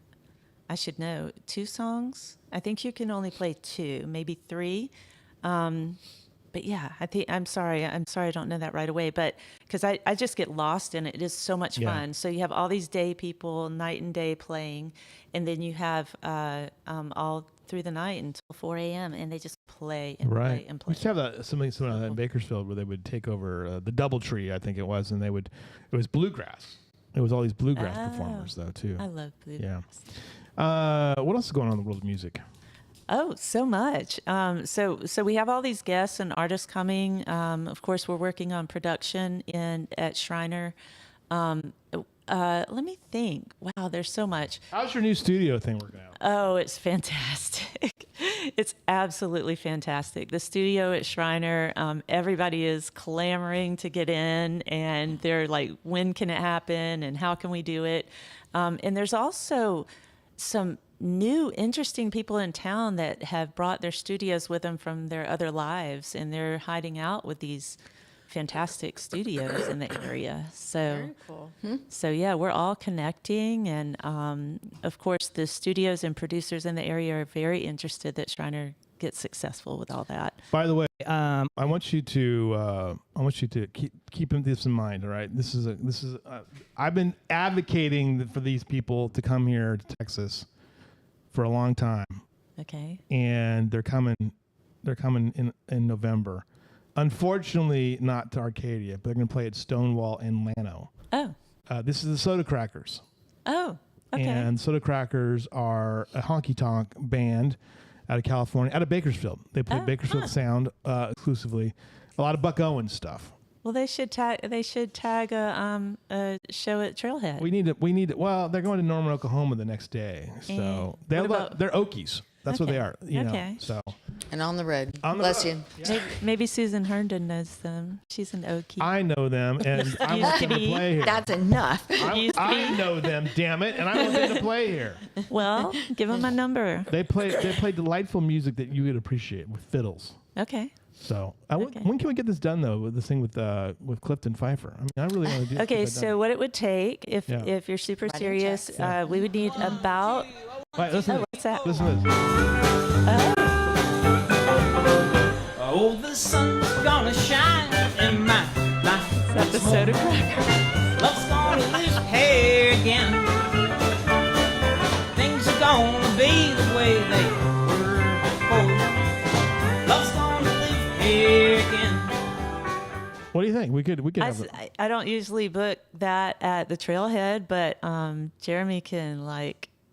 I should know, 2 songs. I think you can only play 2, maybe 3. But yeah, I'm sorry I don't know that right away, but because I just get lost in it. It is so much fun. So you have all these day people, night and day playing, and then you have all through the night until 4 a.m. and they just play and play and play. We used to have something like that in Bakersfield where they would take over the DoubleTree, I think it was, and it was bluegrass. It was all these bluegrass performers though too. I love bluegrass. Yeah. What else is going on in the world of music? Oh, so much. So we have all these guests and artists coming. Of course, we're working on production at Shriner. Let me think. Wow, there's so much. How's your new studio thing working out? Oh, it's fantastic. It's absolutely fantastic. The studio at Shriner, everybody is clamoring to get in, and they're like, when can it happen and how can we do it? And there's also some new, interesting people in town that have brought their studios with them from their other lives, and they're hiding out with these fantastic studios in the area. So, very cool. So yeah, we're all connecting, and of course, the studios and producers in the area are very interested that Shriner gets successful with all that. By the way, I want you to keep this in mind. All right, this is I've been advocating for these people to come here to Texas for a long time. Okay. And they're coming in November. Unfortunately, not to Arcadia, but they're going to play at Stonewall in Llano. Oh. This is the Soda Crackers. Oh, okay. And Soda Crackers are a honky-tonk band out of California, out of Bakersfield. They play Bakersfield Sound exclusively. A lot of Buck Owens stuff. Well, they should tag a show at Trailhead. We need to. Well, they're going to Norman, Oklahoma the next day, so they're Okies. That's what they are. You know. So And on the road. On the Bless road. you. Yeah. Maybe Susan Herndon knows them. She's an Okie. I know them, and I want them to play here. That's enough. I know them, damn it, and I want them to play here. Well, give them my number. They play delightful music that you would appreciate with fiddles. Okay. So when can we get this done though? With this thing with Clifton Pfeiffer. I mean, I really want to do. Okay, so what it would take if you're super serious, we would need about. Right, listen. What's that? Listen to this. Oh, the sun's gonna shine in my life. Is that the soda cracker? Love's gonna lift hair again. Things are gonna be the way they were before. Love's gonna lift hair again. What do you think? We could have I don't usually book that at the Trailhead, but Jeremy can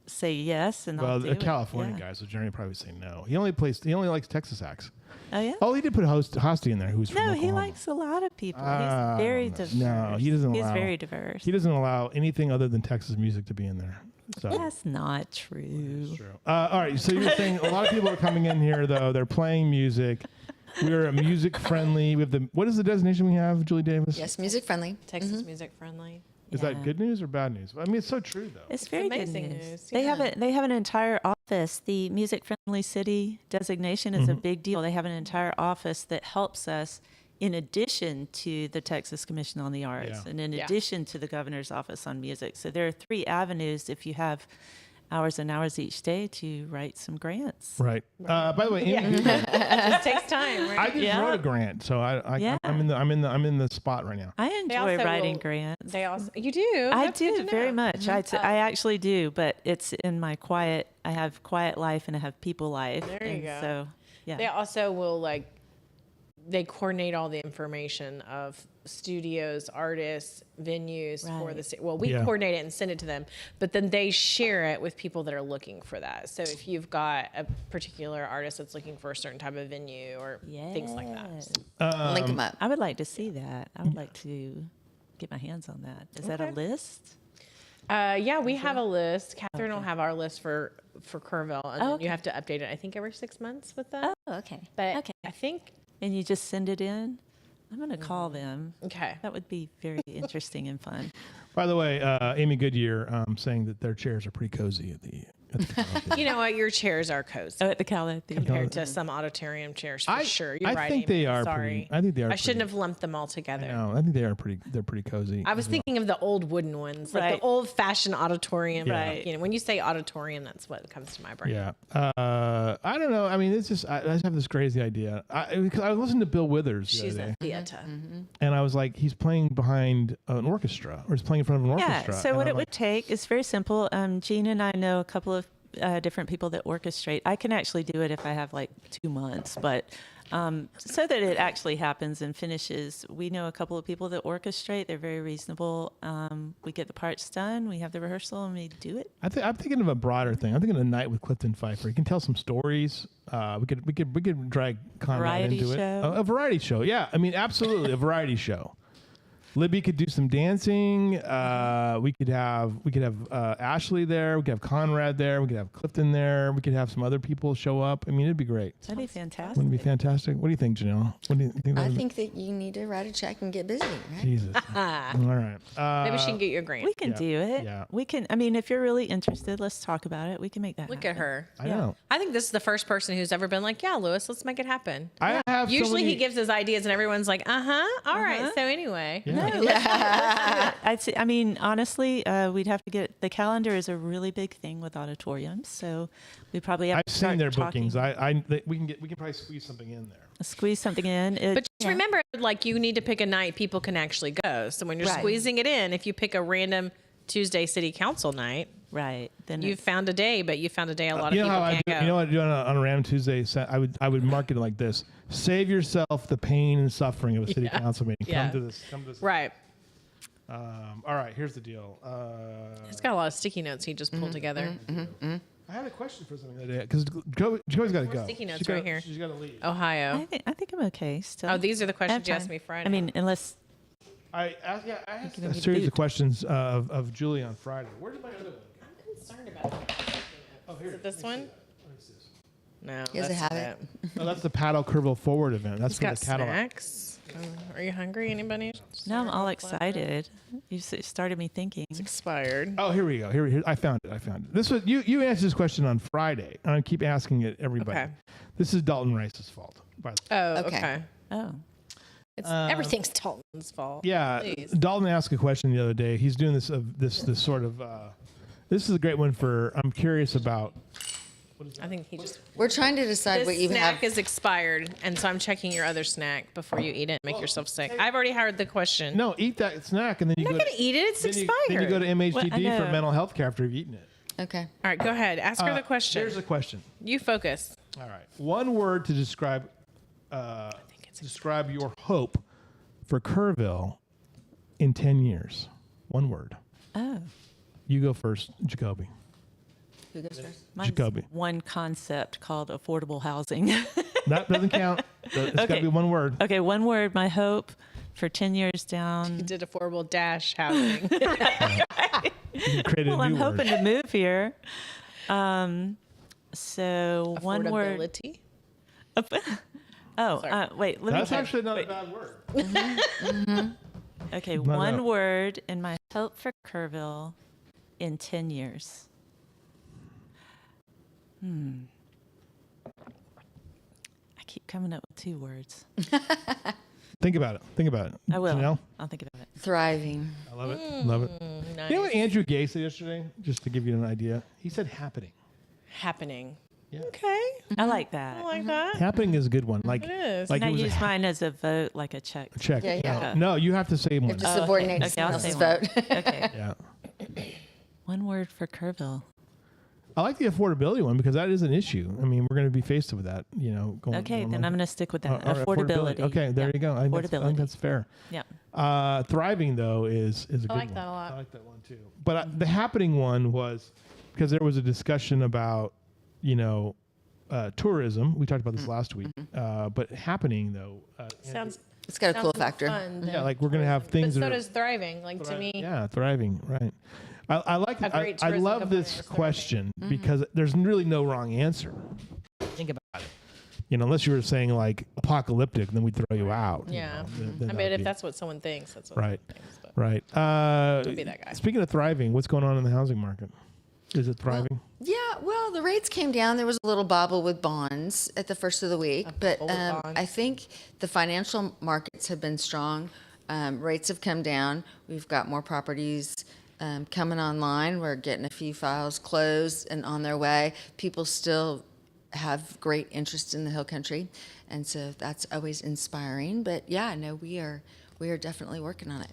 say yes, and I'll do a it. California guy, so Jeremy probably say no. He only likes Texas acts. Oh yeah. Oh, he did put Hosty in there, who's from No, Oklahoma. he likes a lot of people. He's very diverse. No, he doesn't allow. He's very diverse. He doesn't allow anything other than Texas music to be in there. So That's not true. that's true. All right, so you're saying a lot of people are coming in here though. They're playing music. We're a music friendly. We have what is the designation we have, Julie Davis? Yes, music friendly. Texas music friendly. Is that good news or bad news? I mean, it's so true though. It's very good amazing news. news, They yeah. have an entire office. The music friendly city designation is a big deal. They have an entire office that helps us in addition to the Texas Commission on the Arts and in addition to the governor's office on music. So there are 3 avenues if you have hours and hours each day to write some grants. Right. By the way, Amy, It just takes time, right? I just wrote a grant, so I'm in the spot right now. I enjoy also writing will- grants. They also you do. I That's good do to very know. much. I actually do, but it's in my quiet. I have quiet life and I have people life. There you and go. So yeah, They also will they coordinate all the information of studios, artists, venues for the city. Well, we coordinate it and send it to them, but then they share it with people that are looking for that. So if you've got a particular artist that's looking for a certain type of venue or things like that. Link them up. I would like to see that. I would like to get my hands on that. Is that a list? Yeah, we have a list. Catherine will have our list for Kerrville, and then you have to update it, I think, every 6 months with them. Oh, okay. But I think... And you just send it in? I'm going to call them. Okay. That would be very interesting and fun. By the way, Amy Goodyear saying that their chairs are pretty cozy at the You know what? Your chairs are cozy. Oh, at the Cal Compared to some auditorium chairs, for sure. You're right. think they Amy. are Sorry. I think they are. I shouldn't have lumped them all together. No, I think they are pretty. They're pretty cozy. I was thinking of the old wooden ones, like the old-fashioned auditorium. Yeah. Right. You know, when you say auditorium, that's what comes to my brain. Yeah. I don't know. I mean, it's just I just have this crazy idea. Because I listened to Bill Withers the She's other a day, theater. and I was like, he's playing behind an orchestra, or he's playing in front of an orchestra. Yeah, so and what I'm it like, would take is very simple. Jean and I know a couple of different people that orchestrate. I can actually do it if I have 2 months, but so that it actually happens and finishes. We know a couple of people that orchestrate. They're very reasonable. We get the parts done. We have the rehearsal and we do it. I'm thinking of a broader thing. I'm thinking of a night with Clifton Pfeiffer. He can tell some stories. We could drag Conrad Variety into show? it. A variety show. Yeah, I mean, absolutely a variety show. Libby could do some dancing. We could have Ashley there. We could have Conrad there. We could have Clifton there. We could have some other people show up. I mean, it'd be great. That'd be fantastic. Wouldn't it be fantastic? What do you think, Janelle? What do you think? I think that you need to write a check and get busy, right? Jesus. All right. Maybe she can get you a grant. We can do it. yeah. We can. I mean, if you're really interested, let's talk about it. We can make that Look happen. at her. I know. I think this is the first person who's ever been like, yeah, Lewis, let's make it happen. I have Usually so many, he gives his ideas and everyone's like, all right. So anyway. I mean, honestly, we'd have to get the calendar is a really big thing with auditoriums, so we probably have I've to start seen their talking. bookings. We can probably squeeze something in there. Squeeze something in. But just remember, you need to pick a night people can actually go. So when you're squeezing it in, if you pick a random Tuesday city council night, right, then you found a day, but you found a day a lot of You know people how can't I do, go. you know what I do on a random Tuesday? I would market it like this: save yourself the pain and suffering of a city council meeting. Yeah. Come to this. Right. All right. Here's the deal. He's got a lot of sticky notes he just pulled together. I had a question for something the other day because Joey's got to go. sticky notes She's gotta- right here. She's got to leave. Ohio. I think I'm okay still. Oh, these are the I have questions you asked time. me Friday. I mean, unless I asked gonna a need series boot. of questions of Julie on Friday. Where did my other one go? I'm concerned about it. Oh, here. Is it this one? Let me see this. No, He has a that's habit. it. Oh, that's the Paddle Kerrville Forward event. That's He's for got the cattle. snacks. Are you hungry? Anybody? Now I'm all excited. You started me thinking. It's expired. Oh, here we go. Here, I found it. This was you answered this question on Friday, and I keep asking it everybody. Okay. This is Dalton Rice's fault, by the way. Oh, Okay. okay. Oh. It's everything's Dalton's fault. Yeah, Please. Dalton asked a question the other day. He's doing this sort of. This is a great one for. I'm curious about. I think he just. We're trying to decide This what you snack have. is expired, and so I'm checking your other snack before you eat it and make yourself sick. I've already heard the question. No, eat that snack and then you I'm go. not going to eat it. It's then expired. then you go to MHDD Well, I for know. mental health care after you've eaten it. Okay. All right, go ahead. Ask her the question. Here's the question. You focus. All right, one word to describe. Describe your hope for Kerrville in 10 years. One word. Oh. You go first, Jacoby. Who goes first? Mine's Jacoby. one concept called affordable housing. That doesn't count. It's got to Okay. be one word. Okay, one word. My hope for 10 years You down. did affordable dash housing. You created Well, a I'm new hoping word. to move here. So one word. Affordability. Wait. Let me That's check. actually not a bad word. Okay, No, one no. word in my hope for Kerrville in 10 years. I keep coming up with 2 words. Think about it. I will. Janelle? I'll think about it. Thriving. I love it. Love it. Nice. You know what Andrew Gay said yesterday? Just to give you an idea. He said happening. Happening. Yeah. Okay. I like that. I like that. Happening is a good one. Like, It is. like Can I it was use a mine as a vote, like a check? check. Yeah, yeah. No, you have to say one. You have to subordinate okay, I'll someone say else's one. vote. Okay. Yeah. One word for Kerrville. I like the affordability one because that is an issue. I mean, we're going to be faced with that, going. Okay, then I'm going to stick with that. Or Affordability. Okay, there Yeah. you go. I think that's fair. Yeah. Thriving though is a good like one. that a lot. I like that one too. But the happening one was because there was a discussion about tourism. We talked about this last week. But happening though Sounds. It's got a cool sounds factor. Fun, yeah, like we're going to have things. But so that are- does thriving. Like to me, Yeah, thriving, right. I like A it. great I tourism love component this is thriving. question because there's really no wrong answer. Think about it. Unless you were saying like apocalyptic, then we'd throw you out. yeah. Then I that'd mean, if be- that's what someone thinks, that's what Right. someone thinks. But right. be that guy. Speaking of thriving, what's going on in the housing market? Is it thriving? Yeah, well, the rates came down. There was a little bobble with bonds at the first of the week, but bubble with bonds. I think the financial markets have been strong. Rates have come down. We've got more properties coming online. We're getting a few files closed and on their way. People still have great interest in the Hill Country, and so that's always inspiring. But yeah, no, we are definitely working on it.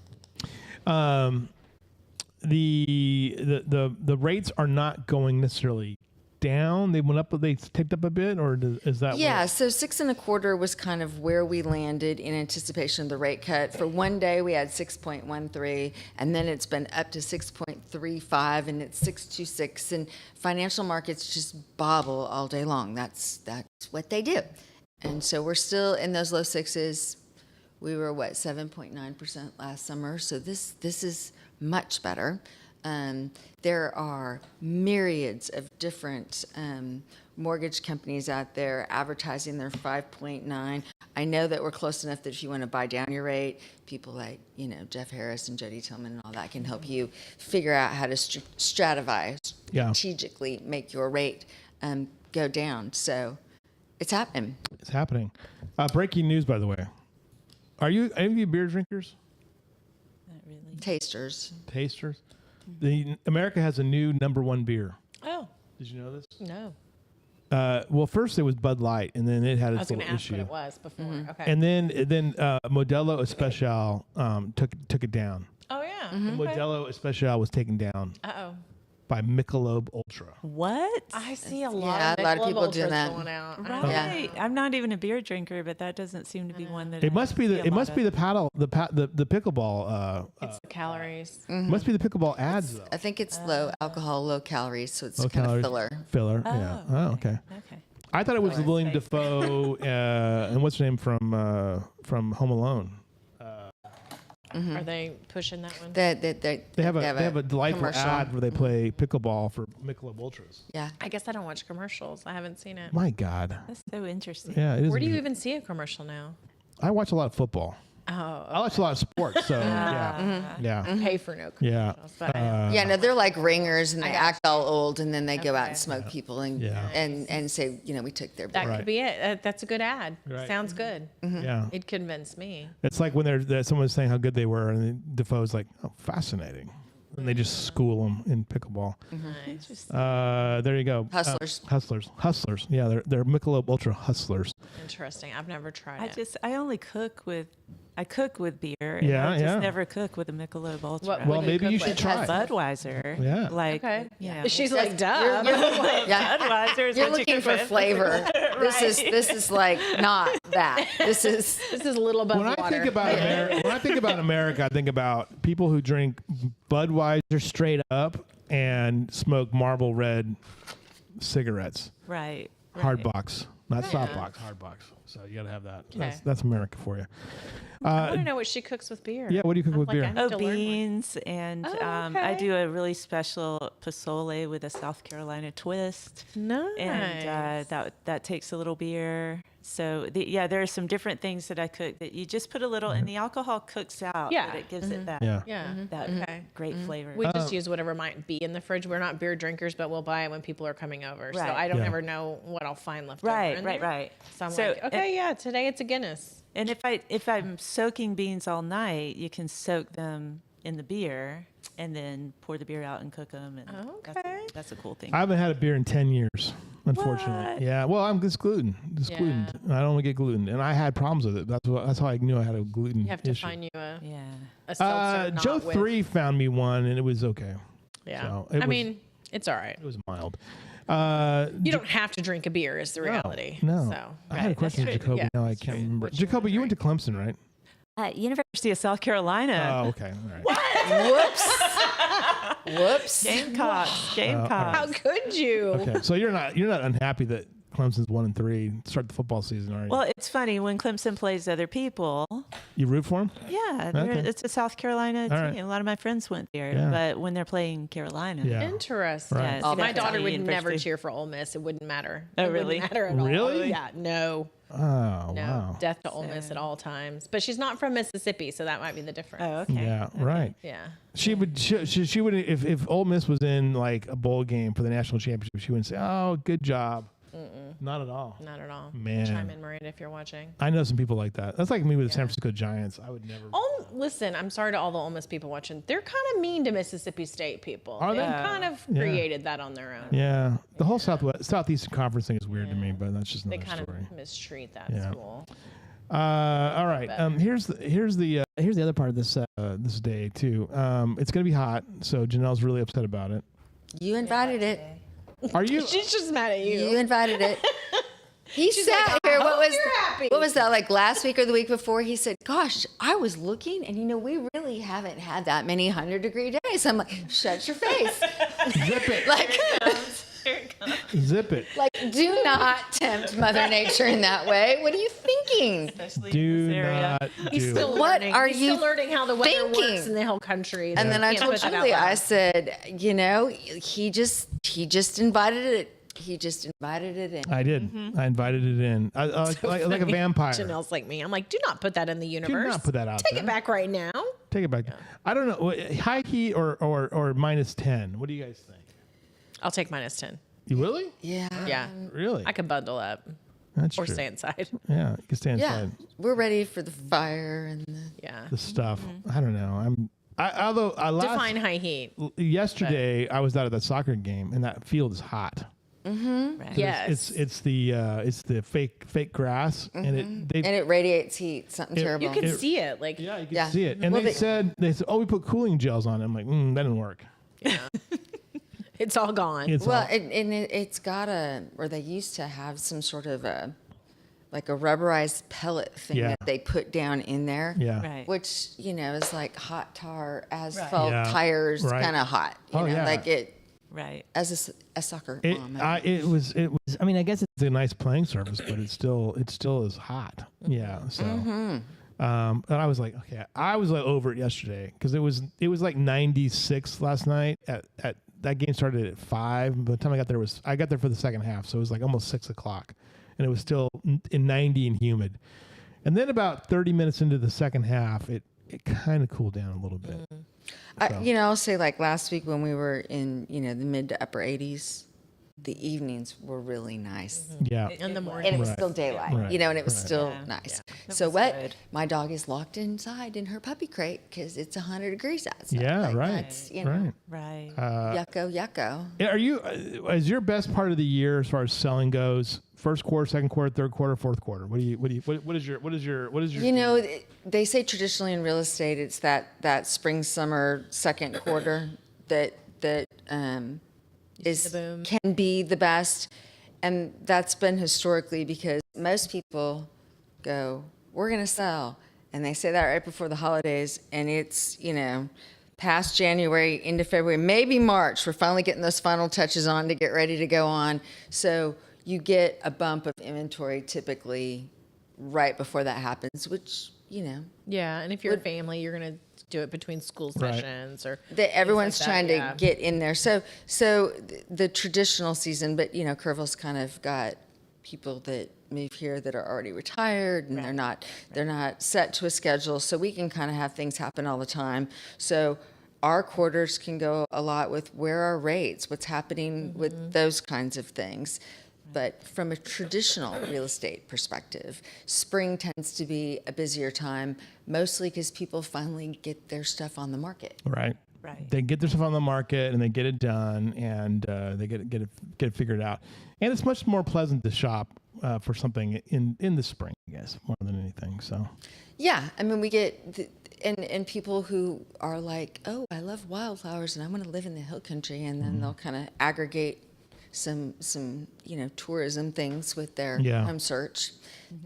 The rates are not going necessarily down. They went up, they ticked up a bit, or is that? Yeah, so 6 1/4 was kind of where we landed in anticipation of the rate cut. For one day, we had 6.13, and then it's been up to 6.35, and it's 6.26. And financial markets just bobble all day long. That's what they do. And so we're still in those low sixes. We were 7.9% last summer. So this is much better. There are myriads of different mortgage companies out there advertising their 5.9. I know that we're close enough that if you want to buy down your rate, people like Jeff Harris and Jody Tillman and all that can help you figure out how to strategically make your rate go down. So it's happening. It's happening. Breaking news, by the way. Are you any of you beer drinkers? Not really. Tasters. Tasters? America has a new #1 beer. Oh Did you know this? no, Well, first it was Bud Light, and then it had I its was going little to ask issue. what it was before. Okay. And then Modelo Especial took it down. oh yeah. Modelo Especial was taken down Uh-oh. by Michelob Ultra. What? I see a Yeah, lot. a lot of Michelob people do Ultras that. Going out. Right. I'm not even a beer drinker, but that doesn't seem to be one that It I must be see the a it lot must be of. the paddle the pickleball It's the calories. must be the pickleball ads though. I think it's low alcohol, low calories, so it's Low kind calories. of filler. Filler. Yeah. Oh, okay. Okay. I thought it was William Dafoe and what's her name from Home Alone. Are they pushing that one? They They have a delightful commercial. ad where they play pickleball for Michelob Ultras. Yeah. I guess I don't watch commercials. I haven't seen it. My God. That's so interesting. Yeah, it is. Where do you even see a commercial now? I watch a lot of football. Oh, I watch a lot of sports. So yeah. pay for no Yeah. commercials. But Yeah, no, they're like ringers, and they act all old, and then they go out Okay. and smoke people and Yeah. and say, we took their that blood. could be it. That's a good ad. Right. Sounds good. Yeah. It convinced me. It's like when someone's saying how good they were, and then Defoe's like, "Oh, fascinating," and they just school them in pickleball. Nice. There you go. Hustlers. Hustlers. Yeah, they're Michelob Ultra hustlers. Interesting. I've never tried it. I only cook with beer. And Yeah, I just yeah. never cook with a Michelob Ultra. What Well, do you maybe cook you should with? try it. Budweiser. Yeah. Like, Okay. yeah. She's like, duh. Yeah. Budweiser is You're what you looking cook for with. flavor. This is like not that. This is This is a little above When I water. think about America, I think about people who drink Budweiser straight up and smoke Marlboro Red cigarettes. Right. Hard box, not soft box, hard box. So you got to have that. Okay. That's America for you. I want to know what she cooks with beer. Yeah, what do you cook with beer? I need Oh, to learn more. beans, and Oh, I okay. do a really special pozole with a South Carolina twist, Nice. and that takes a little beer. So there are some different things that I cook that you just put a little, and the alcohol cooks out, Yeah. but it gives it that Yeah. Yeah. that Okay. great flavor. We just use whatever might be in the fridge. We're not beer drinkers, but we'll buy it when people are coming over. So Right. I don't Yeah. ever know what I'll find left over. Right, in right, there. right. So I'm So, like, okay, yeah, today it's a Guinness. And if I'm soaking beans all night, you can soak them in the beer and then pour the beer out and cook them. And Okay. that's a cool thing. I haven't had a beer in 10 years, unfortunately. What? Yeah, well, I'm just gluten. Yeah. Gluten. I don't get gluten, and I had problems with it. That's how I knew I had a gluten You have to issue. find you a Yeah. seltzer not Joe with- 3 found me one, and it was okay. Yeah. So it I was- mean, it's all right. It was mild. You don't have to drink a beer is the reality. No. So I had a question for true. Jacoby. Yeah, No, I that's can't true. remember. What you Jacoby, you went to Clemson, right? University of South Carolina. Oh, okay. All right. whoops. Gamecocks. Gamecocks. how could you? Okay. So you're not unhappy that Clemson's 1-3 to start the football season, are you? Well, it's funny when Clemson plays other people. You root for them? Yeah, Okay. it's a South Carolina All team. right. A lot of my friends went there, Yeah. but when they're playing Carolina, Yeah. Interesting. Right. Yeah, My it's daughter definitely would university. never cheer for Ole Miss. It wouldn't matter. Oh, It really? wouldn't matter at all. Really? Yeah. No. Oh, No. wow. Death to Ole Miss at all times. But she's not from Mississippi, so that might be the difference. Oh, okay. Yeah, right. Yeah. She would if Ole Miss was in like a bowl game for the national championship, she wouldn't say, "Oh, good job." Not at all. Not at all. Man. Chime in, Marita, if you're watching. I know some people like that. That's like me with the San Francisco Giants. I would never. Listen, I'm sorry to all the Ole Miss people watching. They're kind of mean to Mississippi State people. Are they? kind of Yeah. created that on their own. Yeah, the whole Southeastern Conference thing is weird to me, but that's just They another kind story. of mistreat that Yeah. school. All right. Here's the other part of this this day too. It's gonna be hot, so Janelle's really upset about it. You invited it. Are you? She's just mad at you. You invited it. He She's sat like, "I here. hope you're happy." What was that like last week or the week before? He said, "Gosh, I was looking, and we really haven't had that many 100-degree days." I'm like, "Shut your face!" Zip it. like, Zip it. like, do not tempt Mother Nature in that way. What are you thinking? Especially Do in this area. not He's do still it. What learning. are He's you still learning how the weather thinking? works in the whole country. And then I Can't told put that out Julie, I loud. said, he just invited it. He just invited it in. I did. I invited it in. Like a vampire. Janelle's like me. I'm like, do not put that in the universe. not put that out Take there. it back right now. Take it back. I don't know. High heat or -10. What do you guys think? I'll take -10. You really? Yeah. Yeah. Really? I could bundle up That's or true. stay inside. Yeah, you can stay Yeah. inside. We're ready for the fire and the Yeah. The stuff. I don't know. Although Define high heat. yesterday I was out at that soccer game and that field is hot. Right. Yes. It's the fake grass and it radiates heat. Something terrible. you can see it. Like, yeah, you can Yeah. see it. And Well, they said, oh, we put cooling gels on it. I'm like, that didn't work. it's all gone. It's Well, all- it's got or they used to have some sort of like a rubberized pellet thing Yeah. that they put down in there. yeah. Right. Which, is like hot tar, asphalt, Yeah. tires, Right. kind of hot. You Oh, know, yeah. like it, Right. as a soccer It, mom. it was. I mean, I guess it's a nice playing surface, but it still is hot. Yeah. So, And I was like, okay, I was like over it yesterday because it was like 96 last night. At that game started at 5. By the time I got there I got there for the second half, so it was like almost 6 o'clock, and it was still in 90 and humid. And then about 30 minutes into the second half, it kind of cooled down a little bit. I'll say like last week when we were in, the mid to upper 80s, the evenings were really nice. Yeah. In the morning. And it was Right. still daylight, Right. and it was Right. still Yeah. nice. That So was what? good. My dog is locked inside in her puppy crate because it's 100 degrees outside. Yeah, Like, right. That's, Right. Right. yucko. Yeah, are you? Is your best part of the year as far as selling goes? First quarter, second quarter, third quarter, fourth quarter. What is your? They say traditionally in real estate, it's that spring, summer, second quarter that is the boom. can be the best, and that's been historically because most people go, "We're going to sell," and they say that right before the holidays, and it's past January into February, maybe March. We're finally getting those final touches on to get ready to go on. So you get a bump of inventory typically right before that happens, which Yeah, and if you're a family, you're gonna do it between school Right. sessions or everyone's that, trying yeah. to get in there. So the traditional season, but Kerrville's kind of got people that move here that are already retired and they're not set to a schedule. So we can kind of have things happen all the time. So our quarters can go a lot with where are rates, what's happening with those kinds of things. But from a traditional real estate perspective, spring tends to be a busier time, mostly because people finally get their stuff on the market. Right. Right. They get their stuff on the market and they get it done, and they get it figured out. And it's much more pleasant to shop for something in the spring, I guess, more than anything. So. Yeah, I mean, we get and people who are like, oh, I love wildflowers and I want to live in the hill country, and then they'll kind of aggregate some tourism things with their home search,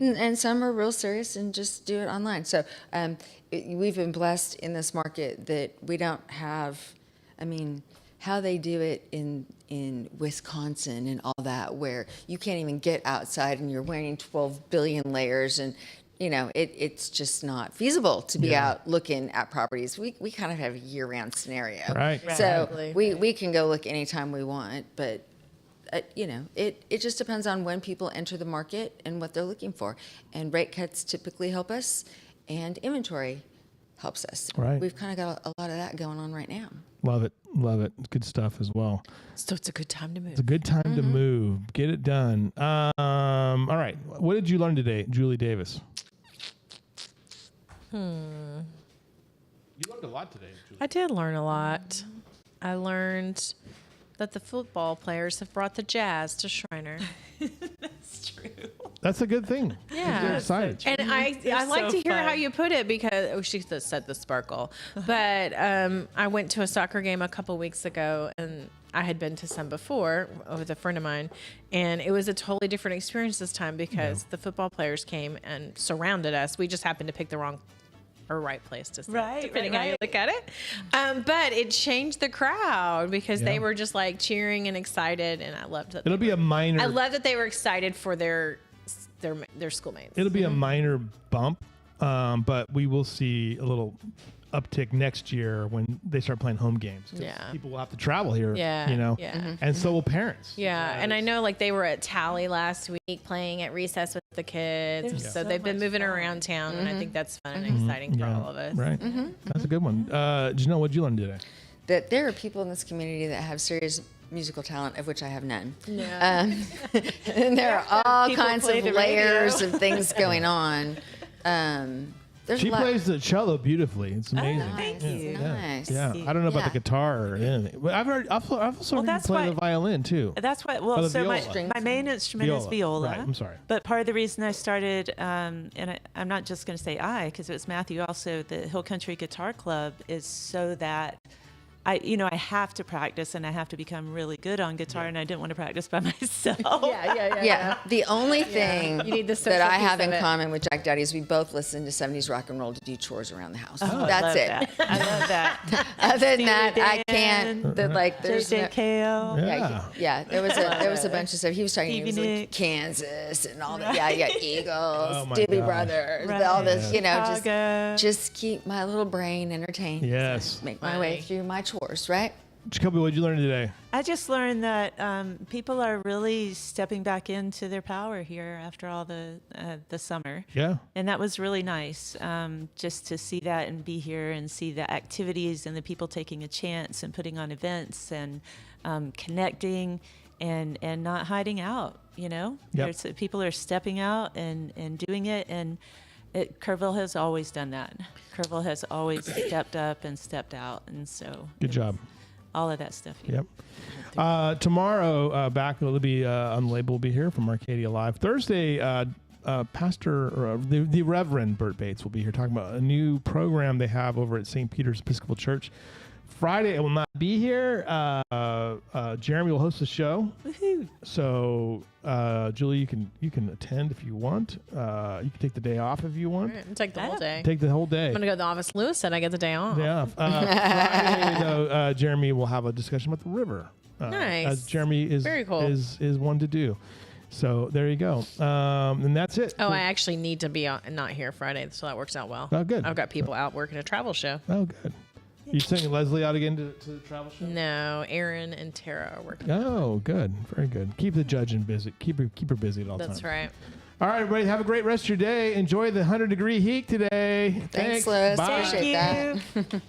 and some are real serious and just do it online. So we've been blessed in this market that we don't have, how they do it in Wisconsin and all that, where you can't even get outside and you're wearing 12 billion layers, and it's just not feasible to be out looking at properties. We kind of have a year-round scenario, Right. So Exactly. we can go look anytime we want, but it just depends on when people enter the market and what they're looking for. And rate cuts typically help us, and inventory helps us. Right. We've kind of got a lot of that going on right now. Love it. Good stuff as well. So it's a good time to move. It's a good time to move. Get it done. All right. What did you learn today, Julie Davis? You learned a lot today, Julie. I did learn a lot. I learned that the football players have brought the jazz to Shriner. That's true. That's a good thing. Yeah. They're excited. And I like so to hear how fun. you put it because she said the sparkle, but I went to a soccer game a couple weeks ago, and I had been to some before with a friend of mine, and it was a totally different experience this time because the football players came and surrounded us. We just happened to pick the wrong or right place to sit, Right, depending right, how you right. look at it. But it changed the crowd because they Yeah. were just like cheering and excited, and I loved it. It'll be a minor. I love that they were excited for their schoolmates. It'll be a minor bump, but we will see a little uptick next year when they start playing home games. 'Cause Yeah. people will have to travel here. Yeah, yeah. Mhm. and so will parents. Yeah, and I know like they were at Tally last week playing at recess with the kids. They're So so they've been much moving fun. around town, and I think that's fun and exciting for all of us. Right. That's a good one. Did you know what you learned today? That there are people in this community that have serious musical talent, of which I have none. Yeah. And there are all People kinds play of the layers radio. of things going on. There's She a lot. plays the cello beautifully. It's amazing. thank Nice, you. nice. Yeah, I don't know about the Yeah. guitar or anything, but I've also heard you that's play why- the violin too. That's what. Oh, Well, the so viola. my main instrument is viola. Right. I'm sorry. But part of the reason I started, and I'm not just going to say because it was Matthew. Also, the Hill Country Guitar Club is so that I have to practice and I have to become really good on guitar, and I didn't want to practice by myself. Yeah. The only thing You need the that social I piece have of in it. common with Jack Daddy is we both listen to 70s rock and roll to do chores around the house. Oh, That's it. I love that. Other than that, Steely I can't. Dan, There's no, JJKL. yeah. There was a bunch of stuff. He was talking. He was Stevie like Nicks. Kansas and all that. Yeah, Eagles, Oh my Doobie gosh. Brothers, Right. all this. Chicago. Just keep my little brain entertained. Yes. Make my way through my chores, right? Jacoby, what did you learn today? I just learned that people are really stepping back into their power here after all the summer. Yeah. And that was really nice, just to see that and be here and see the activities and the people taking a chance and putting on events and connecting and not hiding out, Yep. People are stepping out and doing it. And Kerrville has always done that. Kerrville has always stepped up and stepped out. And so Good job. all of that stuff here. Yep. Tomorrow, back will be on the label will be here from Arcadia Live. Thursday, Pastor the Reverend Bert Bates will be here talking about a new program they have over at St. Peter's Episcopal Church. Friday, I will not be here. Jeremy will host the show. Woohoo. So, Julie, you can attend if you want. You can take the day off if you want. All right, I'll take the whole day. Take the whole day. I'm gonna go to the office. Lewis said I get the day off. Yeah. Friday, though, Jeremy will have a discussion about the river. Nice. As Jeremy is Very cool. is one to do. So there you go. And that's it. Oh, I actually need to be not here Friday, so that works out well. Oh, good. I've got people out working a travel show. Oh, good. You sending Leslie out again to the travel show? No, Aaron and Tara are working. Oh, good. Very good. Keep the judging busy. Keep her busy at all times. That's right. All right, everybody. Have a great rest of your day. Enjoy the 100-degree heat today. Thanks, Louis. Bye. Appreciate Thank you. that.